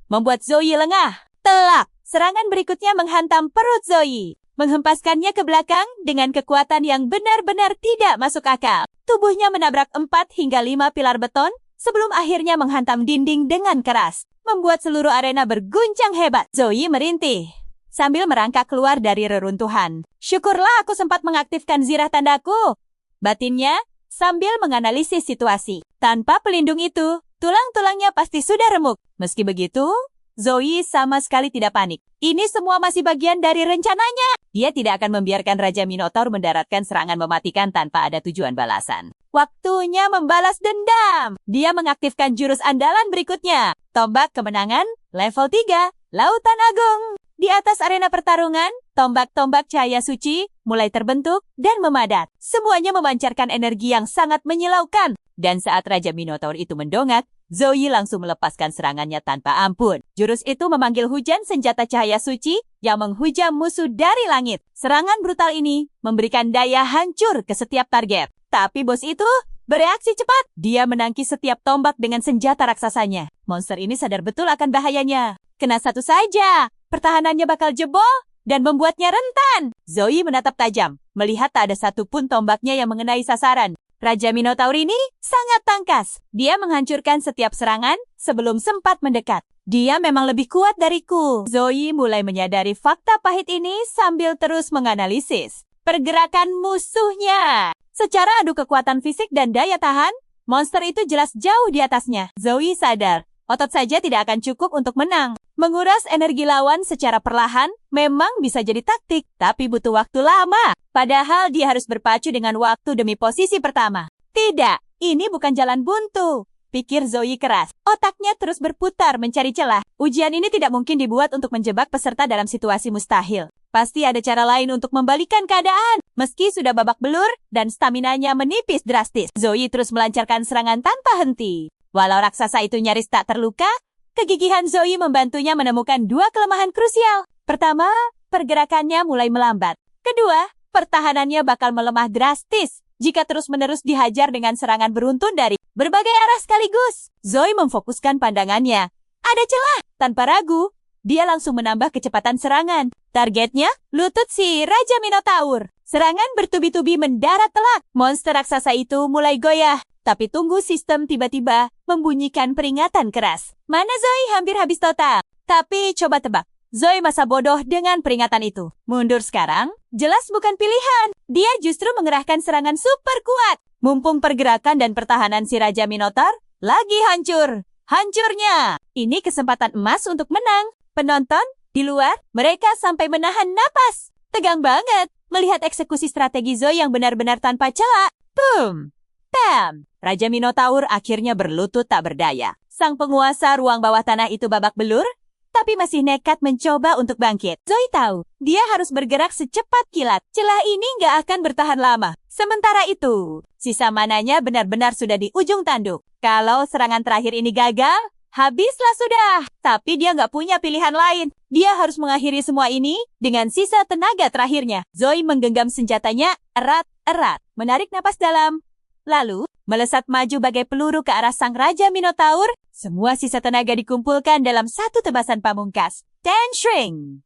membuat Zoe lengah. Telak! Serangan berikutnya menghantam perut Zoe, menghempaskannya ke belakang dengan kekuatan yang benar-benar tidak masuk akal. Tubuhnya menabrak 4 hingga 5 pilar beton sebelum akhirnya menghantam dinding dengan keras, membuat seluruh arena berguncang hebat. Zoe merintih sambil merangkak keluar dari reruntuhan. Syukurlah aku sempat mengaktifkan zirah tandaku, batinnya sambil menganalisis situasi. Tanpa pelindung itu, tulang-tulangnya pasti sudah remuk. Meski begitu, Zoe sama sekali tidak panik. Ini semua masih bagian dari rencananya. Dia tidak akan membiarkan Raja Minotaur mendaratkan serangan mematikan tanpa ada tujuan balasan. Waktunya membalas dendam. Dia mengaktifkan jurus andalan berikutnya. Tombak kemenangan, level 3, Lautan Agung. Di atas arena pertarungan, tombak-tombak cahaya suci mulai terbentuk dan memadat. Semuanya memancarkan energi yang sangat menyilaukan. Dan saat Raja Minotaur itu mendongak, Zoe langsung melepaskan serangannya tanpa ampun. Jurus itu memanggil hujan senjata cahaya suci yang menghujam musuh dari langit. Serangan brutal ini memberikan daya hancur ke setiap target. Tapi bos itu bereaksi cepat. Dia menangkis setiap tombak dengan senjata raksasanya. Monster ini sadar betul akan bahayanya. Kena satu saja, pertahanannya bakal jebol dan membuatnya rentan. Zoe menatap tajam, melihat tak ada satupun tombaknya yang mengenai sasaran. Raja Minotaur ini sangat tangkas. Dia menghancurkan setiap serangan sebelum sempat mendekat. Dia memang lebih kuat dariku. Zoe mulai menyadari fakta pahit ini sambil terus menganalisis pergerakan musuhnya. Secara adu kekuatan fisik dan daya tahan, monster itu jelas jauh di atasnya. Zoe sadar, otot saja tidak akan cukup untuk menang. Menguras energi lawan secara perlahan memang bisa jadi taktik, tapi butuh waktu lama. Padahal dia harus berpacu dengan waktu demi posisi pertama. Tidak, ini bukan jalan buntu, pikir Zoe keras. Otaknya terus berputar mencari celah. Ujian ini tidak mungkin dibuat untuk menjebak peserta dalam situasi mustahil. Pasti ada cara lain untuk membalikan keadaan. Meski sudah babak belur dan staminanya menipis drastis, Zoe terus melancarkan serangan tanpa henti. Walau raksasa itu nyaris tak terluka, kegigihan Zoe membantunya menemukan 2 kelemahan krusial. Pertama, pergerakannya mulai melambat. Kedua, pertahanannya bakal melemah drastis jika terus-menerus dihajar dengan serangan beruntun dari berbagai arah sekaligus. Zoe memfokuskan pandangannya. Ada celah. Tanpa ragu, dia langsung menambah kecepatan serangan. Targetnya, lutut si Raja Minotaur. Serangan bertubi-tubi mendarat telak. Monster raksasa itu mulai goyah. Tapi tunggu, sistem tiba-tiba membunyikan peringatan keras. Mana Zoe hampir habis total. Tapi coba tebak, Zoe masa bodoh dengan peringatan itu. Mundur sekarang, jelas bukan pilihan. Dia justru mengerahkan serangan super kuat. Mumpung pergerakan dan pertahanan si Raja Minotaur lagi hancur. Hancurnya. Ini kesempatan emas untuk menang. Penonton di luar, mereka sampai menahan napas. Tegang banget melihat eksekusi strategi Zoe yang benar-benar tanpa celah. Boom! Bam! Raja Minotaur akhirnya berlutut tak berdaya. Sang penguasa ruang bawah tanah itu babak belur, tapi masih nekat mencoba untuk bangkit. Zoe tahu, dia harus bergerak secepat kilat. Celah ini nggak akan bertahan lama. Sementara itu, sisa mananya benar-benar sudah di ujung tanduk. Kalau serangan terakhir ini gagal, habislah sudah. Tapi dia nggak punya pilihan lain. Dia harus mengakhiri semua ini dengan sisa tenaga terakhirnya. Zoe menggenggam senjatanya erat-erat, menarik napas dalam. Lalu, melesat maju bagai peluru ke arah sang Raja Minotaur Semua sisa tenaga dikumpulkan dalam satu tebasan pamungkas. Danshring!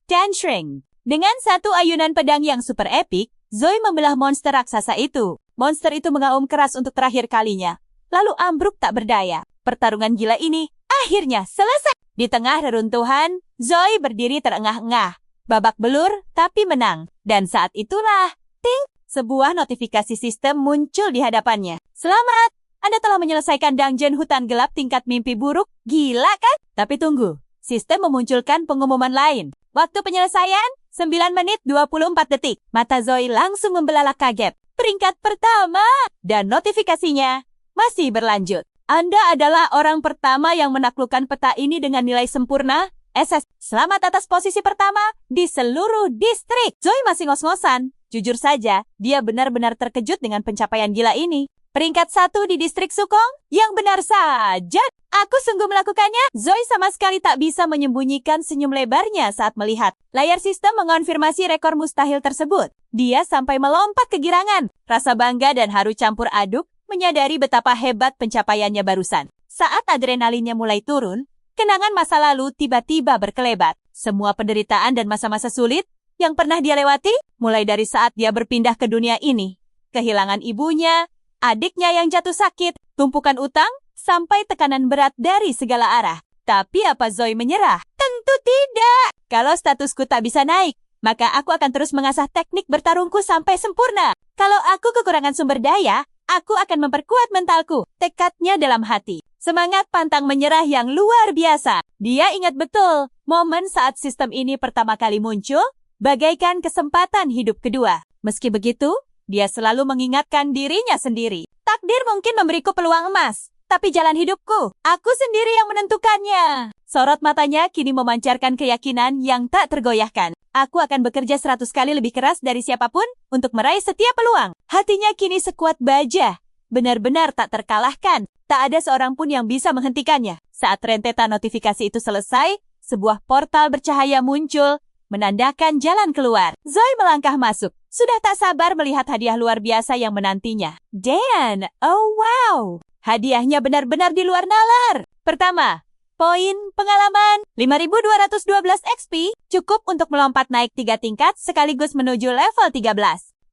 Danshring! Dengan satu ayunan pedang yang super epik, Zoe membelah monster raksasa itu. Monster itu mengaum keras untuk terakhir kalinya. Lalu ambruk tak berdaya. Pertarungan gila ini akhirnya selesai. Di tengah reruntuhan, Zoe berdiri terengah-engah. Babak belur, tapi menang. Dan saat itulah, ting! Sebuah notifikasi sistem muncul di hadapannya. Selamat! Anda telah menyelesaikan dungeon hutan gelap tingkat mimpi buruk. Gila kan? Tapi tunggu. Sistem memunculkan pengumuman lain. Waktu penyelesaian, 9 menit 24 detik. Mata Zoe langsung membelalak kaget. Peringkat pertama. Dan notifikasinya masih berlanjut. Anda adalah orang pertama yang menaklukkan peta ini dengan nilai sempurna. SS, selamat atas posisi pertama di seluruh distrik. Zoe masih ngos-ngosan. Jujur saja, dia benar-benar terkejut dengan pencapaian gila ini. Peringkat 1 di distrik Sukong? Yang benar saja. Aku sungguh melakukannya. Zoe sama sekali tak bisa menyembunyikan senyum lebarnya saat melihat. Layar sistem mengonfirmasi rekor mustahil tersebut. Dia sampai melompat kegirangan. Rasa bangga dan haru campur aduk menyadari betapa hebat pencapaiannya barusan. Saat adrenalinnya mulai turun, kenangan masa lalu tiba-tiba berkelebat. Semua penderitaan dan masa-masa sulit yang pernah dia lewati, mulai dari saat dia berpindah ke dunia ini. Kehilangan ibunya, adiknya yang jatuh sakit, tumpukan utang, sampai tekanan berat dari segala arah. Tapi apa Zoe menyerah? Tentu tidak. Kalau statusku tak bisa naik, maka aku akan terus mengasah teknik bertarungku sampai sempurna. Kalau aku kekurangan sumber daya, aku akan memperkuat mentalku. Tekadnya dalam hati. Semangat pantang menyerah yang luar biasa. Dia ingat betul momen saat sistem ini pertama kali muncul, bagaikan kesempatan hidup kedua. Meski begitu, dia selalu mengingatkan dirinya sendiri. Takdir mungkin memberiku peluang emas, tapi jalan hidupku, aku sendiri yang menentukannya. Sorot matanya kini memancarkan keyakinan yang tak tergoyahkan. Aku akan bekerja 100 kali lebih keras dari siapapun untuk meraih setiap peluang. Hatinya kini sekuat baja. Benar-benar tak terkalahkan. Tak ada seorang pun yang bisa menghentikannya. Saat rentetan notifikasi itu selesai, sebuah portal bercahaya muncul, menandakan jalan keluar. Zoe melangkah masuk. Sudah tak sabar melihat hadiah luar biasa yang menantinya. Dan, oh wow! Hadiahnya benar-benar di luar nalar. Pertama, poin pengalaman 5.212 XP cukup untuk melompat naik 3 tingkat sekaligus menuju level 13.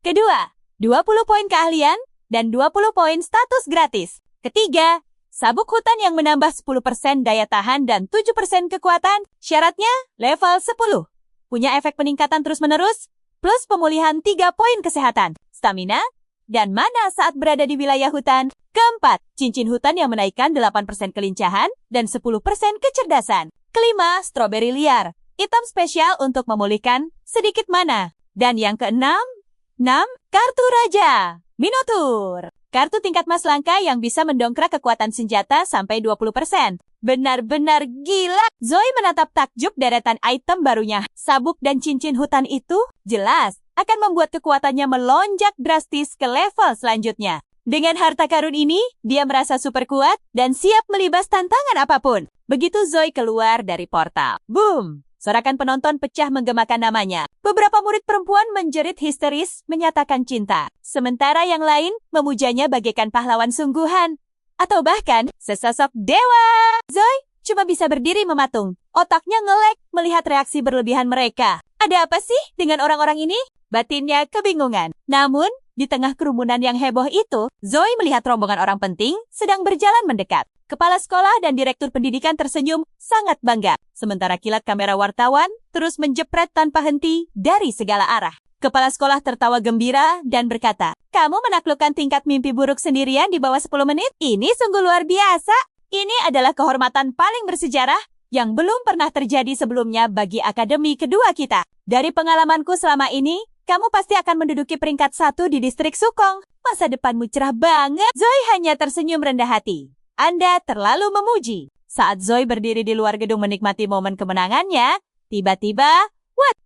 Kedua, 20 poin keahlian dan 20 poin status gratis. Ketiga, sabuk hutan yang menambah 10% daya tahan dan 7% kekuatan. Syaratnya level 10. Punya efek peningkatan terus-menerus, plus pemulihan 3 poin kesehatan, stamina, dan mana saat berada di wilayah hutan. Keempat, cincin hutan yang menaikkan 8% kelincahan dan 10% kecerdasan. Kelima, stroberi liar, item spesial untuk memulihkan sedikit mana. Dan yang keenam, 6, kartu raja, Minotaur. Kartu tingkat mas langka yang bisa mendongkrak kekuatan senjata sampai 20%. Benar-benar gila. Zoe menatap takjub deretan item barunya. Sabuk dan cincin hutan itu jelas akan membuat kekuatannya melonjak drastis ke level selanjutnya. Dengan harta karun ini, dia merasa super kuat dan siap melibas tantangan apapun. Begitu Zoe keluar dari portal. Boom! Sorakan penonton pecah menggemakan namanya. Beberapa murid perempuan menjerit histeris menyatakan cinta. Sementara yang lain memujanya bagaikan pahlawan sungguhan. Atau bahkan sesosok dewa. Zoe cuma bisa berdiri mematung. Otaknya ngelek melihat reaksi berlebihan mereka. Ada apa sih dengan orang-orang ini? Batinnya kebingungan. Namun, di tengah kerumunan yang heboh itu, Zoe melihat rombongan orang penting sedang berjalan mendekat. Kepala sekolah dan direktur pendidikan tersenyum sangat bangga. Sementara kilat kamera wartawan terus menjepret tanpa henti dari segala arah. Kepala sekolah tertawa gembira dan berkata, "Kamu menaklukkan tingkat mimpi buruk sendirian di bawah 10 menit? Ini sungguh luar biasa. Ini adalah kehormatan paling bersejarah yang belum pernah terjadi sebelumnya bagi akademi kedua kita. Dari pengalamanku selama ini, kamu pasti akan menduduki peringkat 1 di distrik Sukong. Masa depanmu cerah banget." Zoe hanya tersenyum rendah hati. Anda terlalu memuji. Saat Zoe berdiri di luar gedung menikmati momen kemenangannya, tiba-tiba,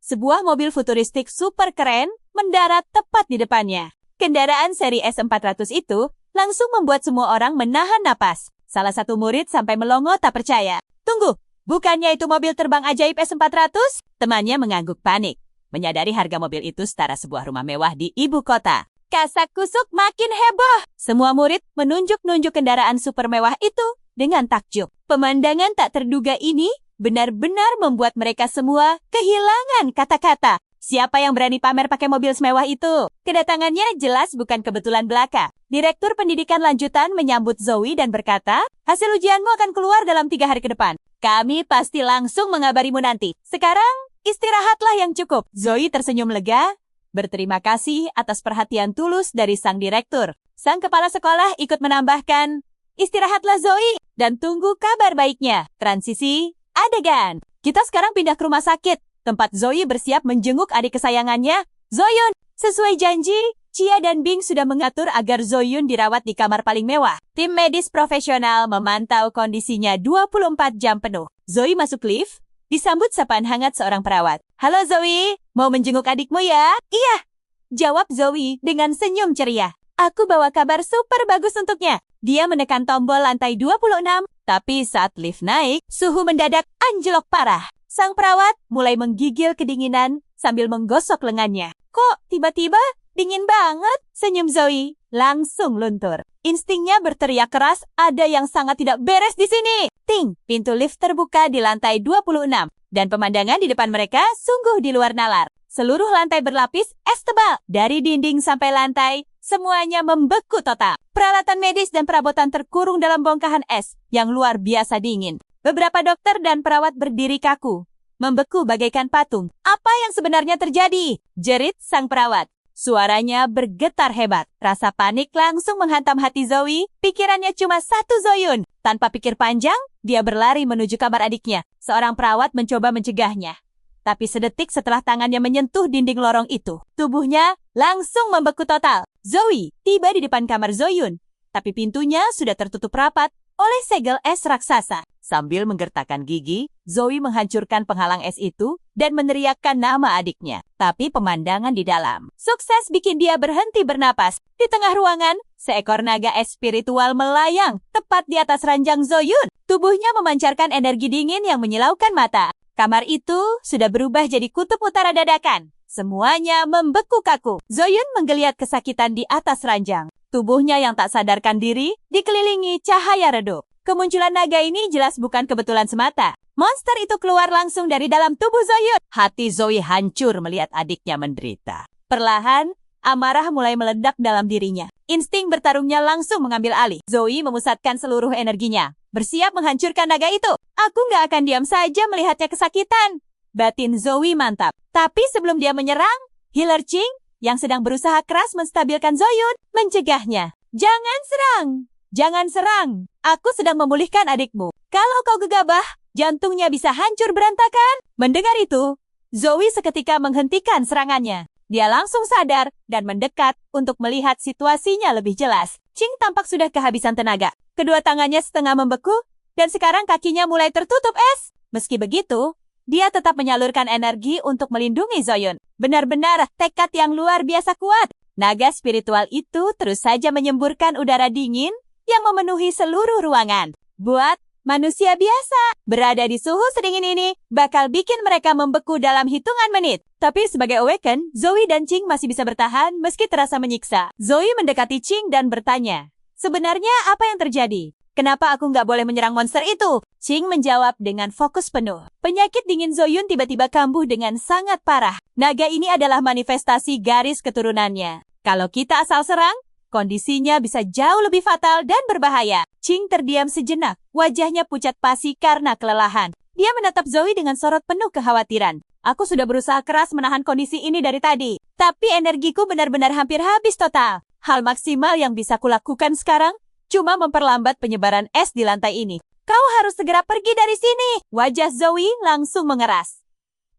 sebuah mobil futuristik super keren mendarat tepat di depannya. Kendaraan seri S400 itu langsung membuat semua orang menahan napas. Salah satu murid sampai melongo tak percaya. Tunggu, bukannya itu mobil terbang ajaib S400? Temannya mengangguk panik, menyadari harga mobil itu setara sebuah rumah mewah di ibu kota. Kasak kusuk makin heboh. Semua murid menunjuk-nunjuk kendaraan super mewah itu dengan takjub. Pemandangan tak terduga ini benar-benar membuat mereka semua kehilangan kata-kata. Siapa yang berani pamer pakai mobil semewah itu? Kedatangannya jelas bukan kebetulan belaka. Direktur pendidikan lanjutan menyambut Zoe dan berkata, hasil ujianmu akan keluar dalam 3 hari ke depan. Kami pasti langsung mengabarimu nanti. Sekarang, istirahatlah yang cukup. Zoe tersenyum lega, berterima kasih atas perhatian tulus dari sang direktur. Sang kepala sekolah ikut menambahkan, istirahatlah Zoe dan tunggu kabar baiknya. Transisi, adegan. Kita sekarang pindah ke rumah sakit. Tempat Zoe bersiap menjenguk adik kesayangannya, Zoyun. Sesuai janji, Chia dan Bing sudah mengatur agar Zoyun dirawat di kamar paling mewah. Tim medis profesional memantau kondisinya 24 jam penuh. Zoe masuk lift, disambut sapaan hangat seorang perawat. Halo Zoe, mau menjenguk adikmu ya? Iya, jawab Zoe dengan senyum ceria. Aku bawa kabar super bagus untuknya. Dia menekan tombol lantai 26, tapi saat lift naik, suhu mendadak anjlok parah. Sang perawat mulai menggigil kedinginan sambil menggosok lengannya. Kok tiba-tiba dingin banget? Senyum Zoe langsung luntur. Instingnya berteriak keras, ada yang sangat tidak beres di sini. Ting, pintu lift terbuka di lantai 26. Dan pemandangan di depan mereka sungguh di luar nalar. Seluruh lantai berlapis es tebal. Dari dinding sampai lantai, semuanya membeku total. Peralatan medis dan perabotan terkurung dalam bongkahan es yang luar biasa dingin. Beberapa dokter dan perawat berdiri kaku, membeku bagaikan patung. Apa yang sebenarnya terjadi? Jerit sang perawat. Suaranya bergetar hebat. Rasa panik langsung menghantam hati Zoe. Pikirannya cuma satu Zoyun. Tanpa pikir panjang, dia berlari menuju kamar adiknya. Seorang perawat mencoba mencegahnya. Tapi sedetik setelah tangannya menyentuh dinding lorong itu, tubuhnya langsung membeku total. Zoe tiba di depan kamar Zoyun, tapi pintunya sudah tertutup rapat oleh segel es raksasa. Sambil menggertakkan gigi, Zoe menghancurkan penghalang es itu dan meneriakkan nama adiknya. Tapi pemandangan di dalam sukses bikin dia berhenti bernapas. Di tengah ruangan, seekor naga es spiritual melayang tepat di atas ranjang Zoyun. Tubuhnya memancarkan energi dingin yang menyilaukan mata. Kamar itu sudah berubah jadi kutub utara dadakan. Semuanya membeku kaku. Zoyun menggeliat kesakitan di atas ranjang. Tubuhnya yang tak sadarkan diri dikelilingi cahaya redup. Kemunculan naga ini jelas bukan kebetulan semata. Monster itu keluar langsung dari dalam tubuh Zoyun. Hati Zoe hancur melihat adiknya menderita. Perlahan, amarah mulai meledak dalam dirinya. Insting bertarungnya langsung mengambil alih. Zoe memusatkan seluruh energinya, bersiap menghancurkan naga itu. Aku nggak akan diam saja melihatnya kesakitan. Batin Zoe mantap. Tapi sebelum dia menyerang, Healer Ching yang sedang berusaha keras menstabilkan Zoyun mencegahnya. Jangan serang! Jangan serang! Aku sedang memulihkan adikmu. Kalau kau gegabah, jantungnya bisa hancur berantakan. Mendengar itu, Zoe seketika menghentikan serangannya. Dia langsung sadar dan mendekat untuk melihat situasinya lebih jelas. Ching tampak sudah kehabisan tenaga. Kedua tangannya setengah membeku, dan sekarang kakinya mulai tertutup es. Meski begitu, dia tetap menyalurkan energi untuk melindungi Zoyun. Benar-benar tekad yang luar biasa kuat. Naga spiritual itu terus saja menyemburkan udara dingin yang memenuhi seluruh ruangan. Buat manusia biasa, berada di suhu sedingin ini bakal bikin mereka membeku dalam hitungan menit. Tapi sebagai Awaken, Zoe dan Ching masih bisa bertahan meski terasa menyiksa. Zoe mendekati Ching dan bertanya, sebenarnya apa yang terjadi? Kenapa aku nggak boleh menyerang monster itu? Ching menjawab dengan fokus penuh. Penyakit dingin Zoyun tiba-tiba kambuh dengan sangat parah. Naga ini adalah manifestasi garis keturunannya. Kalau kita asal serang, kondisinya bisa jauh lebih fatal dan berbahaya. Ching terdiam sejenak. Wajahnya pucat pasi karena kelelahan. Dia menatap Zoe dengan sorot penuh kekhawatiran. Aku sudah berusaha keras menahan kondisi ini dari tadi. Tapi energiku benar-benar hampir habis total. Hal maksimal yang bisa kulakukan sekarang cuma memperlambat penyebaran es di lantai ini. Kau harus segera pergi dari sini. Wajah Zoe langsung mengeras.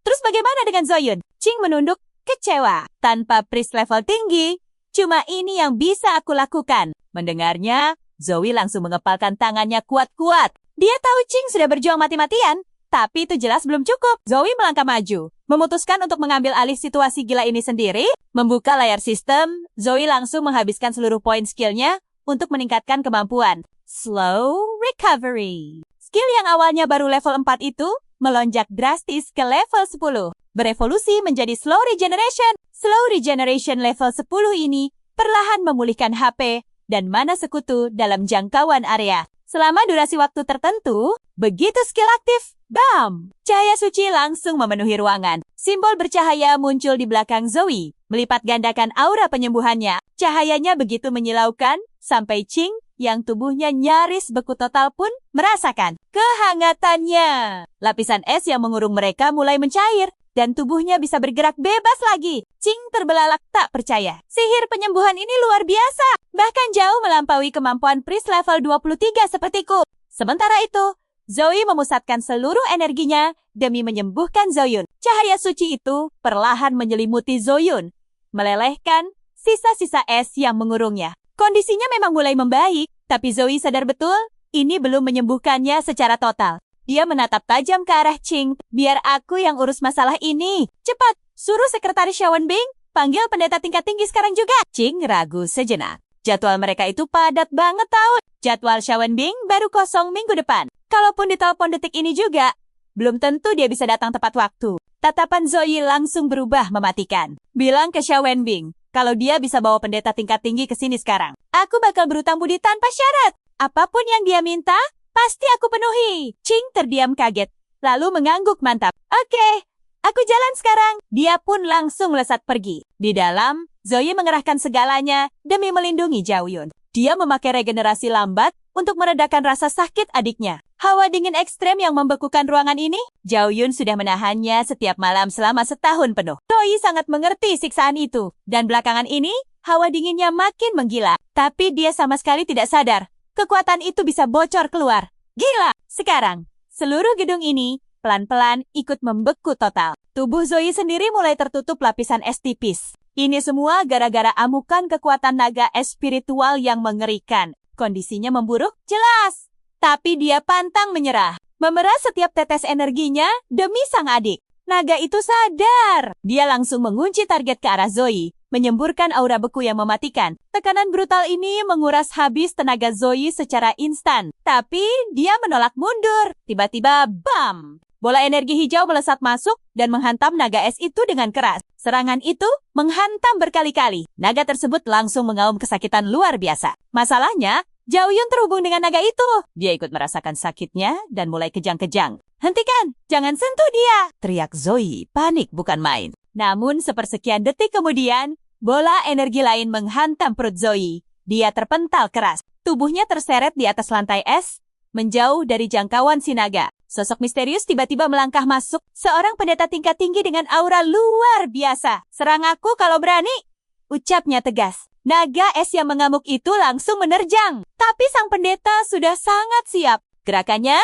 Terus bagaimana dengan Zoyun? Ching menunduk kecewa. Tanpa priest level tinggi, cuma ini yang bisa aku lakukan. Mendengarnya, Zoe langsung mengepalkan tangannya kuat-kuat. Dia tahu Ching sudah berjuang mati-matian, tapi itu jelas belum cukup. Zoe melangkah maju, memutuskan untuk mengambil alih situasi gila ini sendiri. Membuka layar sistem, Zoe langsung menghabiskan seluruh poin skillnya untuk meningkatkan kemampuan. Slow recovery. Skill yang awalnya baru level 4 itu melonjak drastis ke level 10. Berevolusi menjadi slow regeneration. Slow regeneration level 10 ini perlahan memulihkan HP dan mana sekutu dalam jangkauan area. Selama durasi waktu tertentu, begitu skill aktif, bam! Cahaya suci langsung memenuhi ruangan. Simbol bercahaya muncul di belakang Zoe, melipat gandakan aura penyembuhannya. Cahayanya begitu menyilaukan, sampai Ching yang tubuhnya nyaris beku total pun merasakan kehangatannya. Lapisan es yang mengurung mereka mulai mencair, dan tubuhnya bisa bergerak bebas lagi. Ching terbelalak tak percaya. Sihir penyembuhan ini luar biasa. Bahkan jauh melampaui kemampuan priest level 23 sepertiku. Sementara itu, Zoe memusatkan seluruh energinya demi menyembuhkan Zoyun. Cahaya suci itu perlahan menyelimuti Zoyun, melelehkan sisa-sisa es yang mengurungnya. Kondisinya memang mulai membaik, tapi Zoe sadar betul, ini belum menyembuhkannya secara total. Dia menatap tajam ke arah Ching. Biar aku yang urus masalah ini. Cepat, suruh sekretaris Xiaowenbing panggil pendeta tingkat tinggi sekarang juga. Ching ragu sejenak. Jadwal mereka itu padat banget tahu. Jadwal Xiaowenbing baru kosong minggu depan. Kalaupun ditelepon detik ini juga, belum tentu dia bisa datang tepat waktu. Tatapan Zoe langsung berubah mematikan. Bilang ke Xiaowenbing, kalau dia bisa bawa pendeta tingkat tinggi ke sini sekarang. Aku bakal berutang budi tanpa syarat. Apapun yang dia minta, pasti aku penuhi. Ching terdiam kaget, lalu mengangguk mantap. Oke, aku jalan sekarang. Dia pun langsung melesat pergi. Di dalam, Zoe mengerahkan segalanya demi melindungi Zhaoyun. Dia memakai regenerasi lambat untuk meredakan rasa sakit adiknya. Hawa dingin ekstrem yang membekukan ruangan ini, Zhaoyun sudah menahannya setiap malam selama setahun penuh. Zoe sangat mengerti siksaan itu. Dan belakangan ini, hawa dinginnya makin menggila. Tapi dia sama sekali tidak sadar. Kekuatan itu bisa bocor keluar. Gila! Sekarang, seluruh gedung ini pelan-pelan ikut membeku total. Tubuh Zoe sendiri mulai tertutup lapisan es tipis. Ini semua gara-gara amukan kekuatan naga es spiritual yang mengerikan. Kondisinya memburuk? Jelas. Tapi dia pantang menyerah. Memerah setiap tetes energinya demi sang adik. Naga itu sadar. Dia langsung mengunci target ke arah Zoe, menyemburkan aura beku yang mematikan. Tekanan brutal ini menguras habis tenaga Zoe secara instan. Tapi dia menolak mundur. Tiba-tiba, bam! Bola energi hijau melesat masuk dan menghantam naga es itu dengan keras. Serangan itu menghantam berkali-kali. Naga tersebut langsung mengaum kesakitan luar biasa. Masalahnya, Zhaoyun terhubung dengan naga itu. Dia ikut merasakan sakitnya dan mulai kejang-kejang. Hentikan! Jangan sentuh dia! Teriak Zoe, panik bukan main. Namun sepersekian detik kemudian, bola energi lain menghantam perut Zoe. Dia terpental keras. Tubuhnya terseret di atas lantai es, menjauh dari jangkauan si naga. Sosok misterius tiba-tiba melangkah masuk. Seorang pendeta tingkat tinggi dengan aura luar biasa. Serang aku kalau berani! Ucapnya tegas. Naga es yang mengamuk itu langsung menerjang. Tapi sang pendeta sudah sangat siap. Gerakannya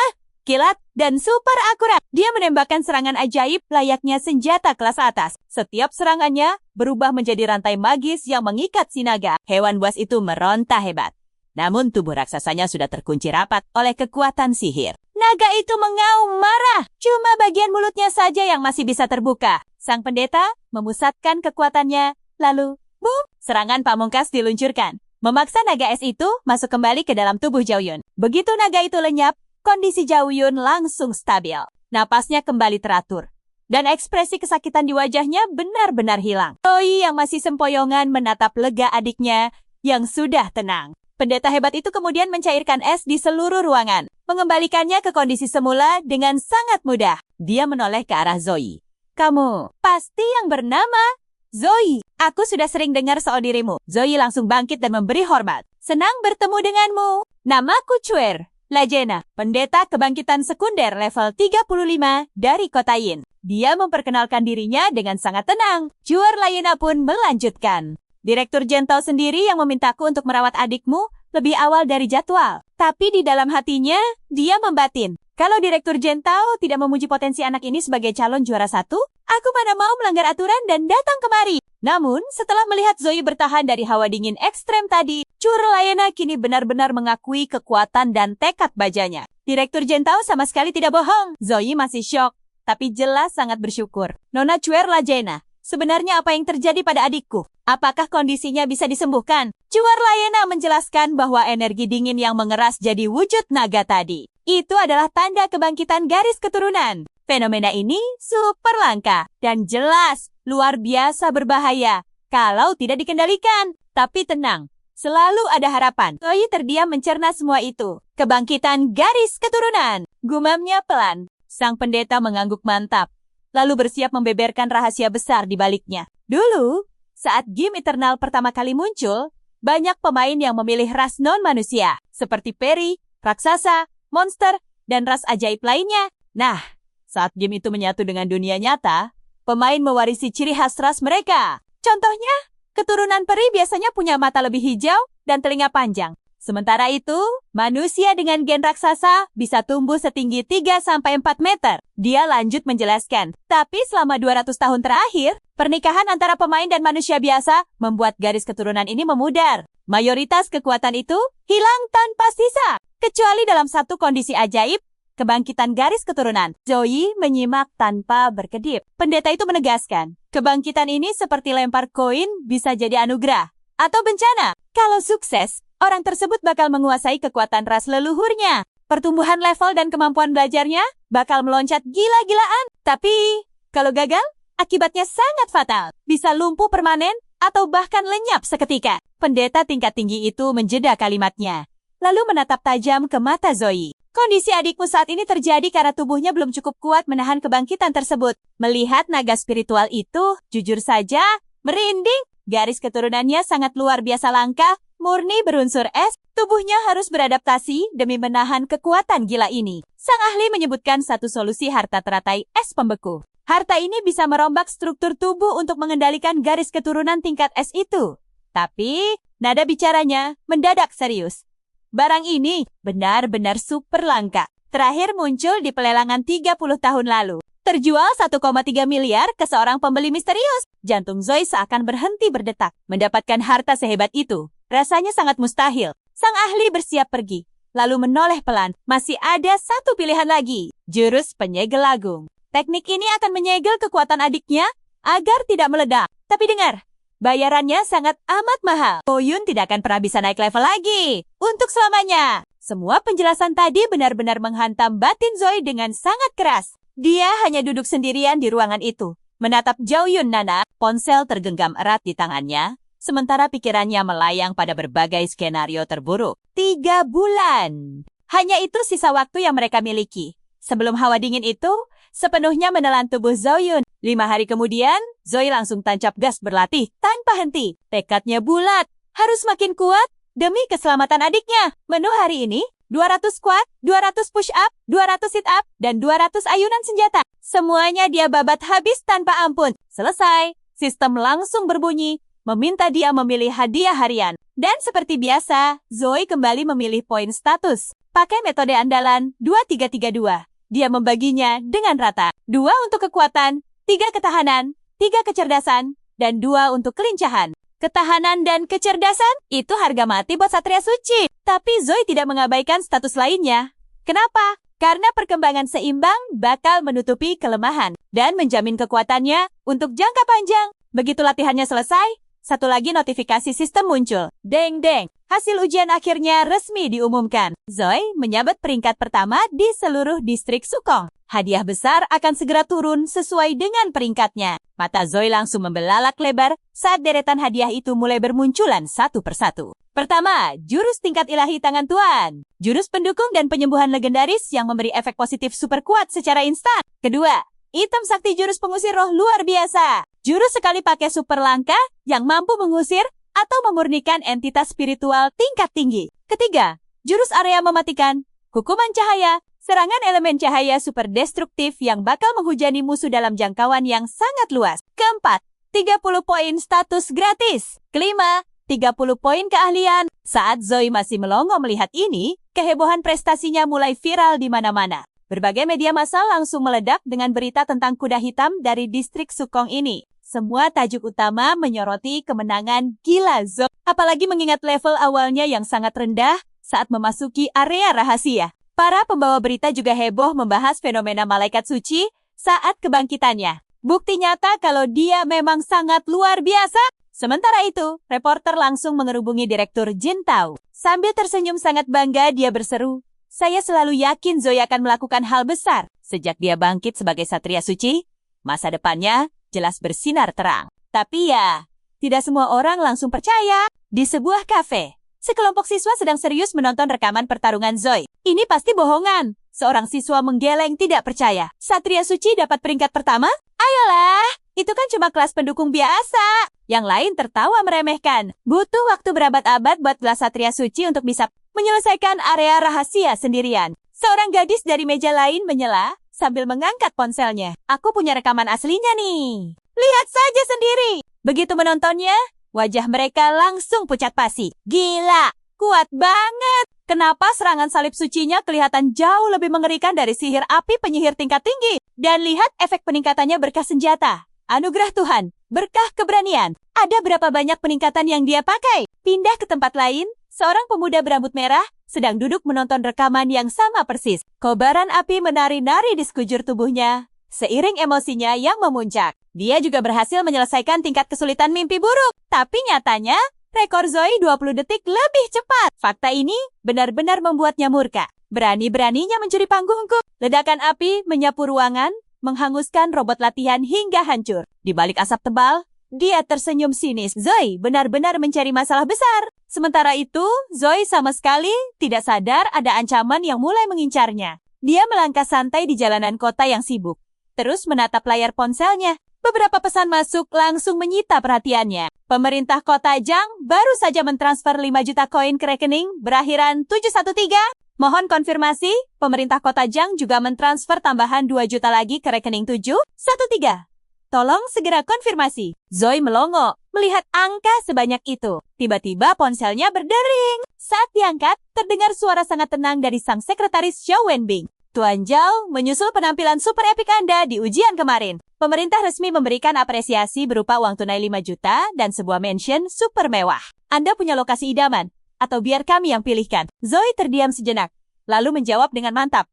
kilat dan super akurat. Dia menembakkan serangan ajaib layaknya senjata kelas atas. Setiap serangannya berubah menjadi rantai magis yang mengikat si naga. Hewan buas itu meronta hebat. Namun tubuh raksasanya sudah terkunci rapat oleh kekuatan sihir. Naga itu mengaum marah. Cuma bagian mulutnya saja yang masih bisa terbuka. Sang pendeta memusatkan kekuatannya, lalu boom! Serangan pamungkas diluncurkan. Memaksa naga es itu masuk kembali ke dalam tubuh Zhaoyun. Begitu naga itu lenyap, kondisi Zhaoyun langsung stabil. Napasnya kembali teratur. Dan ekspresi kesakitan di wajahnya benar-benar hilang. Zoe yang masih sempoyongan menatap lega adiknya yang sudah tenang. Pendeta hebat itu kemudian mencairkan es di seluruh ruangan. Mengembalikannya ke kondisi semula dengan sangat mudah. Dia menoleh ke arah Zoe. Kamu pasti yang bernama Zoe. Aku sudah sering dengar soal dirimu. Zoe langsung bangkit dan memberi hormat. Senang bertemu denganmu. Namaku Chuer Lajena, pendeta kebangkitan sekunder level 35 dari kota Yin. Dia memperkenalkan dirinya dengan sangat tenang. Chuer Lajena pun melanjutkan. Direktur Gentile sendiri yang memintaku untuk merawat adikmu lebih awal dari jadwal. Tapi di dalam hatinya, dia membatin. Kalau Direktur Gentile tidak memuji potensi anak ini sebagai calon juara 1, aku mana mau melanggar aturan dan datang kemari. Namun, setelah melihat Zoe bertahan dari hawa dingin ekstrem tadi, Chuer Lajena kini benar-benar mengakui kekuatan dan tekad bajanya. Direktur Gentile sama sekali tidak bohong. Zoe masih syok, tapi jelas sangat bersyukur. Nona Chuer Lajena, sebenarnya apa yang terjadi pada adikku? Apakah kondisinya bisa disembuhkan? Chuer Lajena menjelaskan bahwa energi dingin yang mengeras jadi wujud naga tadi. Itu adalah tanda kebangkitan garis keturunan. Fenomena ini super langka dan jelas luar biasa berbahaya kalau tidak dikendalikan. Tapi tenang, Selalu ada harapan. Zoe terdiam mencerna semua itu. Kebangkitan garis keturunan. Gumamnya pelan. Sang pendeta mengangguk mantap. Lalu bersiap membeberkan rahasia besar di baliknya. Dulu, saat game Eternal pertama kali muncul, banyak pemain yang memilih ras non-manusia. Seperti peri, raksasa, monster, dan ras ajaib lainnya. Nah, saat game itu menyatu dengan dunia nyata, pemain mewarisi ciri khas ras mereka. Contohnya, keturunan peri biasanya punya mata lebih hijau dan telinga panjang. Sementara itu, manusia dengan gen raksasa bisa tumbuh setinggi 3-4 meter. Dia lanjut menjelaskan, tapi selama 200 tahun terakhir, pernikahan antara pemain dan manusia biasa membuat garis keturunan ini memudar. Mayoritas kekuatan itu hilang tanpa sisa, kecuali dalam satu kondisi ajaib, kebangkitan garis keturunan. Zoe menyimak tanpa berkedip. Pendeta itu menegaskan, kebangkitan ini seperti lempar koin bisa jadi anugerah atau bencana. Kalau sukses, orang tersebut bakal menguasai kekuatan ras leluhurnya. Pertumbuhan level dan kemampuan belajarnya bakal meloncat gila-gilaan. Tapi, kalau gagal, akibatnya sangat fatal. Bisa lumpuh permanen atau bahkan lenyap seketika. Pendeta tingkat tinggi itu menjeda kalimatnya, lalu menatap tajam ke mata Zoe. Kondisi adikmu saat ini terjadi karena tubuhnya belum cukup kuat menahan kebangkitan tersebut. Melihat naga spiritual itu, jujur saja, merinding. Garis keturunannya sangat luar biasa langka, murni berunsur es, tubuhnya harus beradaptasi demi menahan kekuatan gila ini. Sang ahli menyebutkan satu solusi harta teratai es pembeku. Harta ini bisa merombak struktur tubuh untuk mengendalikan garis keturunan tingkat es itu. Tapi, nada bicaranya mendadak serius. Barang ini benar-benar super langka. Terakhir muncul di pelelangan 30 tahun lalu. Terjual 1,3 miliar ke seorang pembeli misterius. Jantung Zoe seakan berhenti berdetak. Mendapatkan harta sehebat itu, rasanya sangat mustahil. Sang ahli bersiap pergi, lalu menoleh pelan. Masih ada satu pilihan lagi, jurus penyegel agung. Teknik ini akan menyegel kekuatan adiknya agar tidak meledak. Tapi dengar, bayarannya sangat amat mahal. Boyun tidak akan pernah bisa naik level lagi untuk selamanya. Semua penjelasan tadi benar-benar menghantam batin Zoe dengan sangat keras. Dia hanya duduk sendirian di ruangan itu, menatap Zhao Yun Nana. Ponsel tergenggam erat di tangannya, sementara pikirannya melayang pada berbagai skenario terburuk. 3 bulan. Hanya itu sisa waktu yang mereka miliki. Sebelum hawa dingin itu sepenuhnya menelan tubuh Zhao Yun. 5 hari kemudian, Zoe langsung tancap gas berlatih tanpa henti. Tekadnya bulat, harus makin kuat demi keselamatan adiknya. Menu hari ini, 200 squat, 200 push up, 200 sit up, dan 200 ayunan senjata. Semuanya dia babat habis tanpa ampun. Selesai, sistem langsung berbunyi, meminta dia memilih hadiah harian. Dan seperti biasa, Zoe kembali memilih poin status. Pakai metode andalan 2332. Dia membaginya dengan rata. 2 untuk kekuatan, 3 ketahanan, 3 kecerdasan, dan 2 untuk kelincahan. Ketahanan dan kecerdasan, itu harga mati buat Satria Suci. Tapi Zoe tidak mengabaikan status lainnya. Kenapa? Karena perkembangan seimbang bakal menutupi kelemahan dan menjamin kekuatannya untuk jangka panjang. Begitu latihannya selesai, satu lagi notifikasi sistem muncul. Deng-deng, hasil ujian akhirnya resmi diumumkan. Zoe menyabat peringkat pertama di seluruh distrik Sukong. Hadiah besar akan segera turun sesuai dengan peringkatnya. Mata Zoe langsung membelalak lebar saat deretan hadiah itu mulai bermunculan satu persatu. Pertama, jurus tingkat ilahi tangan tuan. Jurus pendukung dan penyembuhan legendaris yang memberi efek positif super kuat secara instan. Kedua, item sakti jurus pengusir roh luar biasa. Jurus sekali pakai super langka yang mampu mengusir atau memurnikan entitas spiritual tingkat tinggi. Ketiga, jurus area mematikan, hukuman cahaya, serangan elemen cahaya super destruktif yang bakal menghujani musuh dalam jangkauan yang sangat luas. Keempat, 30 poin status gratis. Kelima, 30 poin keahlian. Saat Zoe masih melongo melihat ini, kehebohan prestasinya mulai viral di mana-mana. Berbagai media massal langsung meledak dengan berita tentang kuda hitam dari distrik Sukong ini. Semua tajuk utama menyoroti kemenangan gila Zoe. Apalagi mengingat level awalnya yang sangat rendah saat memasuki area rahasia. Para pembawa berita juga heboh membahas fenomena malaikat suci saat kebangkitannya. Bukti nyata kalau dia memang sangat luar biasa. Sementara itu, reporter langsung mengerubungi Direktur Jin Tao. Sambil tersenyum sangat bangga, dia berseru, "Saya selalu yakin Zoe akan melakukan hal besar. Sejak dia bangkit sebagai Satria Suci, masa depannya jelas bersinar terang. Tapi ya, Tidak semua orang langsung percaya. Di sebuah kafe, sekelompok siswa sedang serius menonton rekaman pertarungan Zoe. Ini pasti bohongan. Seorang siswa menggeleng tidak percaya. Satria Suci dapat peringkat pertama? Ayolah, itu kan cuma kelas pendukung biasa. Yang lain tertawa meremehkan. Butuh waktu berabad-abad buat kelas Satria Suci untuk bisa menyelesaikan area rahasia sendirian. Seorang gadis dari meja lain menyela sambil mengangkat ponselnya. Aku punya rekaman aslinya nih. Lihat saja sendiri. Begitu menontonnya, wajah mereka langsung pucat pasi. Gila, kuat banget. Kenapa serangan salib sucinya kelihatan jauh lebih mengerikan dari sihir api penyihir tingkat tinggi? Dan lihat efek peningkatannya berkah senjata. Anugerah Tuhan, berkah keberanian. Ada berapa banyak peningkatan yang dia pakai? Pindah ke tempat lain, seorang pemuda berambut merah sedang duduk menonton rekaman yang sama persis. Kobaran api menari-nari di sekujur tubuhnya, seiring emosinya yang memuncak. Dia juga berhasil menyelesaikan tingkat kesulitan mimpi buruk. Tapi nyatanya, rekor Zoe 20 detik lebih cepat. Fakta ini benar-benar membuatnya murka. Berani-beraninya mencuri panggungku. Ledakan api menyapu ruangan, menghanguskan robot latihan hingga hancur. Di balik asap tebal, dia tersenyum sinis. Zoe benar-benar mencari masalah besar. Sementara itu, Zoe sama sekali tidak sadar ada ancaman yang mulai mengincarnya. Dia melangkah santai di jalanan kota yang sibuk, terus menatap layar ponselnya. Beberapa pesan masuk langsung menyita perhatiannya. Pemerintah kota Jang baru saja mentransfer 5 juta koin ke rekening berakhiran 713. Mohon konfirmasi, pemerintah kota Jang juga mentransfer tambahan 2 juta lagi ke rekening 713. Tolong segera konfirmasi. Zoe melongo melihat angka sebanyak itu. Tiba-tiba ponselnya berdering. Saat diangkat, terdengar suara sangat tenang dari sang sekretaris Xiao Wenbing. Tuan Zhao menyusul penampilan super epik Anda di ujian kemarin. Pemerintah resmi memberikan apresiasi berupa uang tunai 5 juta dan sebuah mansion super mewah. Anda punya lokasi idaman, atau biar kami yang pilihkan. Zoe terdiam sejenak, lalu menjawab dengan mantap.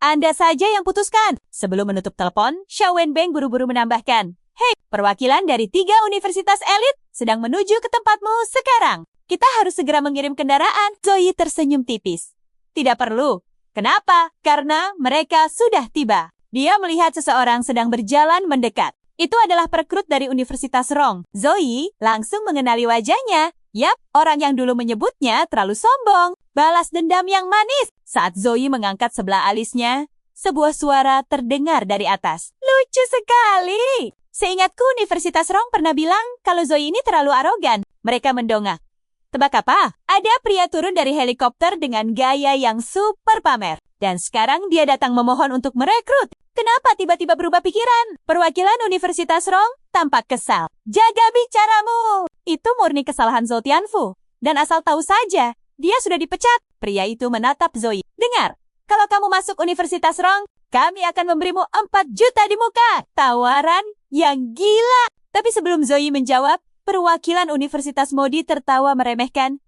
Anda saja yang putuskan. Sebelum menutup telepon, Xiao Wenbing buru-buru menambahkan. Hei, perwakilan dari 3 universitas elit sedang menuju ke tempatmu sekarang. Kita harus segera mengirim kendaraan. Zoe tersenyum tipis. Tidak perlu. Kenapa? Karena mereka sudah tiba. Dia melihat seseorang sedang berjalan mendekat. Itu adalah perekrut dari Universitas Rong. Zoe langsung mengenali wajahnya. Yap, orang yang dulu menyebutnya terlalu sombong. Balas dendam yang manis. Saat Zoe mengangkat sebelah alisnya, sebuah suara terdengar dari atas. Lucu sekali. Seingatku Universitas Rong pernah bilang kalau Zoe ini terlalu arogan. Mereka mendongak. Tebak apa? Ada pria turun dari helikopter dengan gaya yang super pamer. Dan sekarang dia datang memohon untuk merekrut. Kenapa tiba-tiba berubah pikiran? Perwakilan Universitas Rong tampak kesal. Jaga bicaramu. Itu murni kesalahan Zhou Tianfu. Dan asal tahu saja, dia sudah dipecat. Pria itu menatap Zoe. Dengar, kalau kamu masuk Universitas Rong, kami akan memberimu 4 juta di muka. Tawaran yang gila. Tapi sebelum Zoe menjawab, perwakilan Universitas Modi tertawa meremehkan.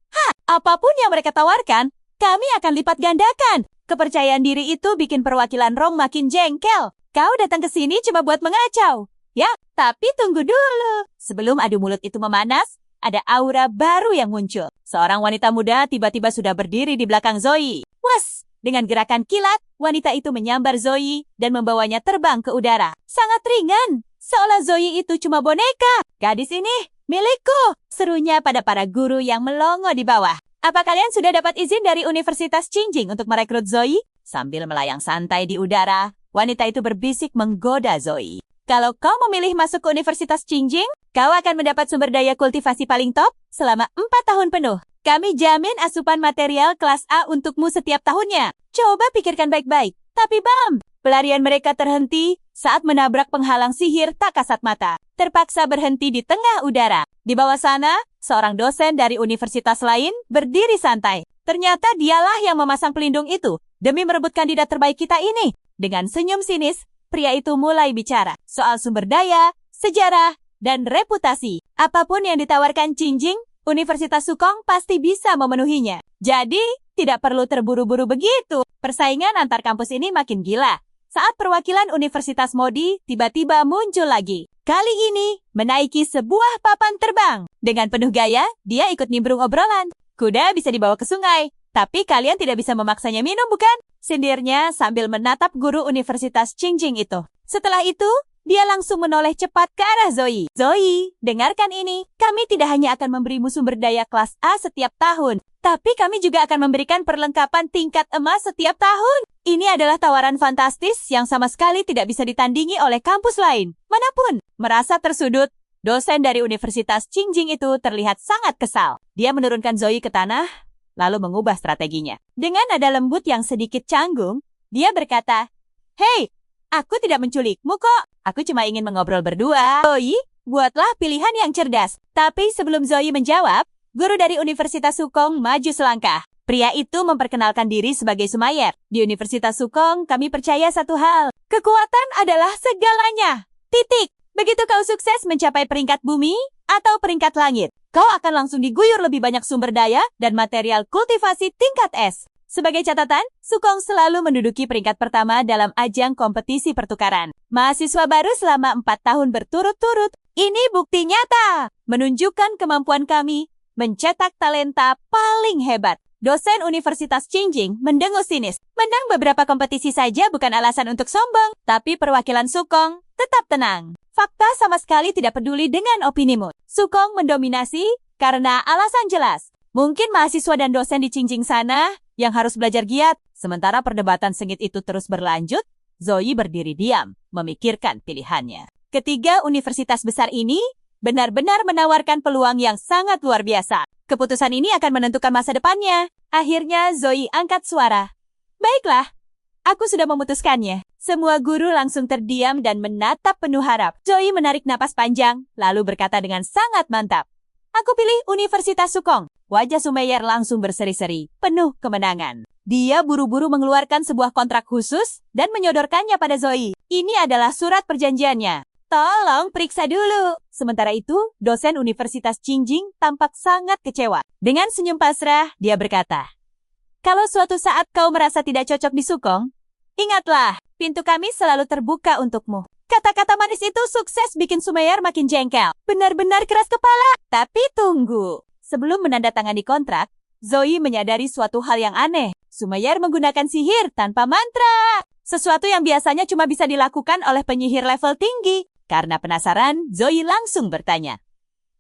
Apapun yang mereka tawarkan, kami akan lipat gandakan. Kepercayaan diri itu bikin perwakilan Rong makin jengkel. Kau datang ke sini cuma buat mengacau. Ya, tapi tunggu dulu. Sebelum adu mulut itu memanas, ada aura baru yang muncul. Seorang wanita muda tiba-tiba sudah berdiri di belakang Zoe. Wes, dengan gerakan kilat, wanita itu menyambar Zoe dan membawanya terbang ke udara. Sangat ringan, seolah Zoe itu cuma boneka. Gadis ini milikku, serunya pada para guru yang melongo di bawah. Apa kalian sudah dapat izin dari Universitas Qingjing untuk merekrut Zoe? Sambil melayang santai di udara, wanita itu berbisik menggoda Zoe. Kalau kau memilih masuk ke Universitas Qingjing, kau akan mendapat sumber daya kultivasi paling top selama 4 tahun penuh. Kami jamin asupan material kelas A untukmu setiap tahunnya. Coba pikirkan baik-baik. Tapi bam, pelarian mereka terhenti saat menabrak penghalang sihir tak kasat mata. Terpaksa berhenti di tengah udara. Di bawah sana, seorang dosen dari universitas lain berdiri santai. Ternyata dialah yang memasang pelindung itu demi merebut kandidat terbaik kita ini. Dengan senyum sinis, pria itu mulai bicara soal sumber daya, sejarah, dan reputasi. Apapun yang ditawarkan Qingjing, Universitas Sukong pasti bisa memenuhinya. Jadi, tidak perlu terburu-buru begitu. Persaingan antar kampus ini makin gila. Saat perwakilan Universitas Modi tiba-tiba muncul lagi. Kali ini, menaiki sebuah papan terbang. Dengan penuh gaya, dia ikut nimbrung obrolan. Kuda bisa dibawa ke sungai, tapi kalian tidak bisa memaksanya minum, bukan? Sindirnya sambil menatap guru Universitas Qingjing itu. Setelah itu, Dia langsung menoleh cepat ke arah Zoe. Zoe, dengarkan ini. Kami tidak hanya akan memberimu sumber daya kelas A setiap tahun, tapi kami juga akan memberikan perlengkapan tingkat emas setiap tahun. Ini adalah tawaran fantastis yang sama sekali tidak bisa ditandingi oleh kampus lain. Manapun, merasa tersudut, dosen dari Universitas Qingjing itu terlihat sangat kesal. Dia menurunkan Zoe ke tanah, lalu mengubah strateginya. Dengan nada lembut yang sedikit canggung, dia berkata, "Hei, aku tidak menculikmu kok. Aku cuma ingin mengobrol berdua." Zoe, buatlah pilihan yang cerdas. Tapi sebelum Zoe menjawab, guru dari Universitas Sukong maju selangkah. Pria itu memperkenalkan diri sebagai Sumayer. Di Universitas Sukong, kami percaya satu hal. Kekuatan adalah segalanya. Titik. Begitu kau sukses mencapai peringkat bumi atau peringkat langit, kau akan langsung diguyur lebih banyak sumber daya dan material kultivasi tingkat S. Sebagai catatan, Sukong selalu menduduki peringkat pertama dalam ajang kompetisi pertukaran. Mahasiswa baru selama 4 tahun berturut-turut. Ini bukti nyata, menunjukkan kemampuan kami mencetak talenta paling hebat. Dosen Universitas Qingjing mendengus sinis. Menang beberapa kompetisi saja bukan alasan untuk sombong, tapi perwakilan Sukong tetap tenang. Fakta sama sekali tidak peduli dengan opinimu. Sukong mendominasi karena alasan jelas. Mungkin mahasiswa dan dosen di Qingjing sana yang harus belajar giat. Sementara perdebatan sengit itu terus berlanjut, Zoe berdiri diam, memikirkan pilihannya. Ketiga universitas besar ini benar-benar menawarkan peluang yang sangat luar biasa. Keputusan ini akan menentukan masa depannya. Akhirnya Zoe angkat suara. Baiklah, aku sudah memutuskannya. Semua guru langsung terdiam dan menatap penuh harap. Zoe menarik napas panjang, lalu berkata dengan sangat mantap. Aku pilih Universitas Sukong. Wajah Sumayer langsung berseri-seri, penuh kemenangan. Dia buru-buru mengeluarkan sebuah kontrak khusus dan menyodorkannya pada Zoe. Ini adalah surat perjanjiannya. Tolong periksa dulu. Sementara itu, dosen Universitas Qingjing tampak sangat kecewa. Dengan senyum pasrah, dia berkata, "Kalau suatu saat kau merasa tidak cocok di Sukong, ingatlah, pintu kami selalu terbuka untukmu." Kata-kata manis itu sukses bikin Sumayer makin jengkel. Benar-benar keras kepala. Tapi tunggu. Sebelum menandatangani kontrak, Zoe menyadari suatu hal yang aneh. Sumayer menggunakan sihir tanpa mantra. Sesuatu yang biasanya cuma bisa dilakukan oleh penyihir level tinggi. Karena penasaran, Zoe langsung bertanya,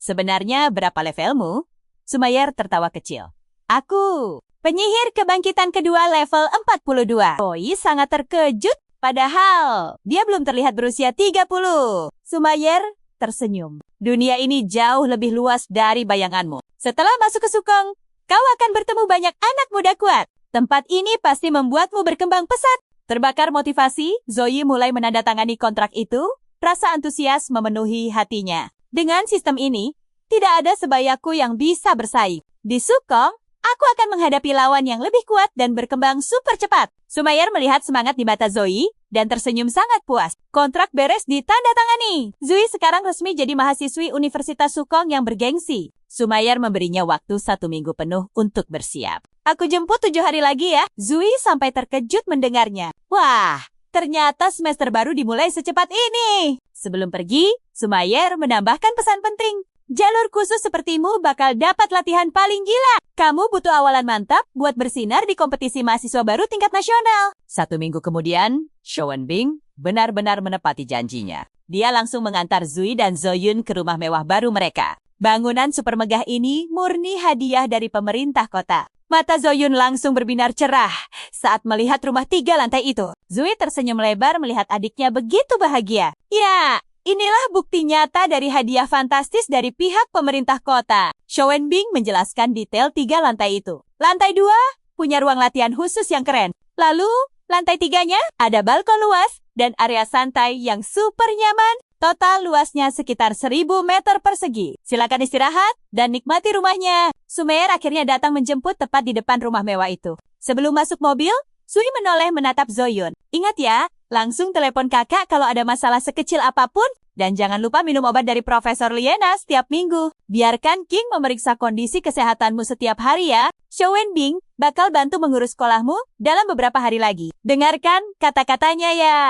"Sebenarnya berapa levelmu?" Sumayer tertawa kecil. "Aku, penyihir kebangkitan kedua level 42. Zoe sangat terkejut, padahal dia belum terlihat berusia 30. Sumayer tersenyum. Dunia ini jauh lebih luas dari bayanganmu. Setelah masuk ke Sukong, kau akan bertemu banyak anak muda kuat. Tempat ini pasti membuatmu berkembang pesat. Terbakar motivasi, Zoe mulai menandatangani kontrak itu. Rasa antusias memenuhi hatinya. Dengan sistem ini, tidak ada sebayaku yang bisa bersaing. Di Sukong, aku akan menghadapi lawan yang lebih kuat dan berkembang super cepat. Sumayer melihat semangat di mata Zoe dan tersenyum sangat puas. Kontrak beres ditandatangani. Zoe sekarang resmi jadi mahasiswi Universitas Sukong yang bergengsi. Sumayer memberinya waktu 1 minggu penuh untuk bersiap. "Aku jemput 7 hari lagi ya." Zoe sampai terkejut mendengarnya. Wah, ternyata semester baru dimulai secepat ini. Sebelum pergi, Sumayer menambahkan pesan penting. Jalur khusus sepertimu bakal dapat latihan paling gila. Kamu butuh awalan mantap buat bersinar di kompetisi mahasiswa baru tingkat nasional. 1 minggu kemudian, Showen Bing benar-benar menepati janjinya. Dia langsung mengantar Zui dan Zoyun ke rumah mewah baru mereka. Bangunan super megah ini murni hadiah dari pemerintah kota. Mata Zoyun langsung berbinar cerah saat melihat rumah 3 lantai itu. Zui tersenyum lebar melihat adiknya begitu bahagia. Ya, inilah bukti nyata dari hadiah fantastis dari pihak pemerintah kota. Showen Bing menjelaskan detail 3 lantai itu. Lantai 2 punya ruang latihan khusus yang keren. Lalu, lantai 3-nya ada balkon luas dan area santai yang super nyaman. Total luasnya sekitar 1000 meter persegi. Silakan istirahat dan nikmati rumahnya. Sumayer akhirnya datang menjemput tepat di depan rumah mewah itu. Sebelum masuk mobil, Sui menoleh menatap Zoyun. Ingat ya, langsung telepon kakak kalau ada masalah sekecil apapun. Dan jangan lupa minum obat dari Profesor Liena setiap minggu. Biarkan King memeriksa kondisi kesehatanmu setiap hari ya. Showen Bing bakal bantu mengurus sekolahmu dalam beberapa hari lagi. Dengarkan kata-katanya ya.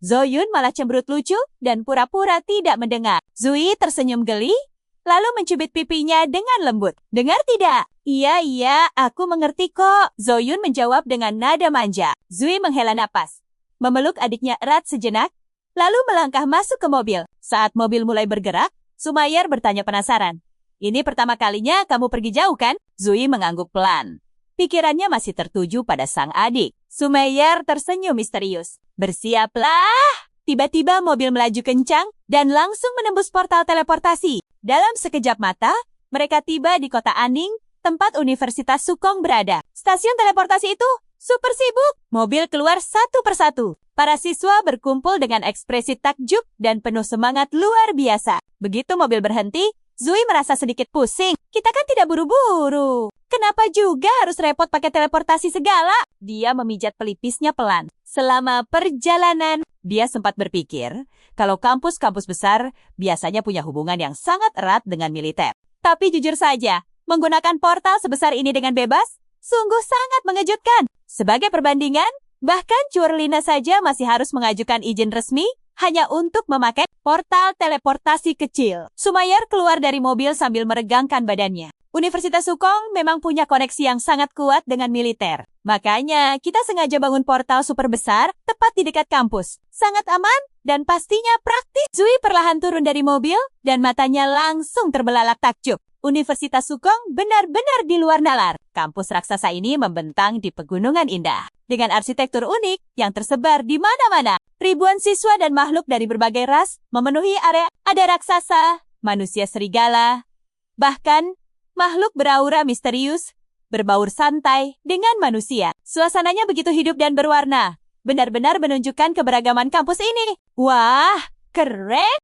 Zoyun malah cemberut lucu dan pura-pura tidak mendengar. Zui tersenyum geli, lalu mencubit pipinya dengan lembut. Dengar tidak? Iya, aku mengerti kok. Zoyun menjawab dengan nada manja. Zui menghela napas, memeluk adiknya erat sejenak, lalu melangkah masuk ke mobil. Saat mobil mulai bergerak, Sumayer bertanya penasaran. Ini pertama kalinya kamu pergi jauh kan? Zui mengangguk pelan. Pikirannya masih tertuju pada sang adik. Sumayer tersenyum misterius. Bersiaplah! Tiba-tiba mobil melaju kencang dan langsung menembus portal teleportasi. Dalam sekejap mata, mereka tiba di kota Aning, tempat Universitas Sukong berada. Stasiun teleportasi itu super sibuk. Mobil keluar satu persatu. Para siswa berkumpul dengan ekspresi takjub dan penuh semangat luar biasa. Begitu mobil berhenti, Zui merasa sedikit pusing. Kita kan tidak buru-buru. Kenapa juga harus repot pakai teleportasi segala? Dia memijat pelipisnya pelan. Selama perjalanan, dia sempat berpikir kalau kampus-kampus besar biasanya punya hubungan yang sangat erat dengan militer. Tapi jujur saja, menggunakan portal sebesar ini dengan bebas sungguh sangat mengejutkan. Sebagai perbandingan, bahkan Churlina saja masih harus mengajukan izin resmi hanya untuk memakai portal teleportasi kecil. Sumayer keluar dari mobil sambil meregangkan badannya. Universitas Sukong memang punya koneksi yang sangat kuat dengan militer. Makanya kita sengaja bangun portal super besar tepat di dekat kampus. Sangat aman dan pastinya praktis. Zui perlahan turun dari mobil dan matanya langsung terbelalak takjub. Universitas Sukong benar-benar di luar nalar. Kampus raksasa ini membentang di pegunungan indah. Dengan arsitektur unik yang tersebar di mana-mana. Ribuan siswa dan makhluk dari berbagai ras memenuhi area. Ada raksasa, manusia serigala, bahkan makhluk beraura misterius, berbaur santai dengan manusia. Suasananya begitu hidup dan berwarna. Benar-benar menunjukkan keberagaman kampus ini. Wah, keren!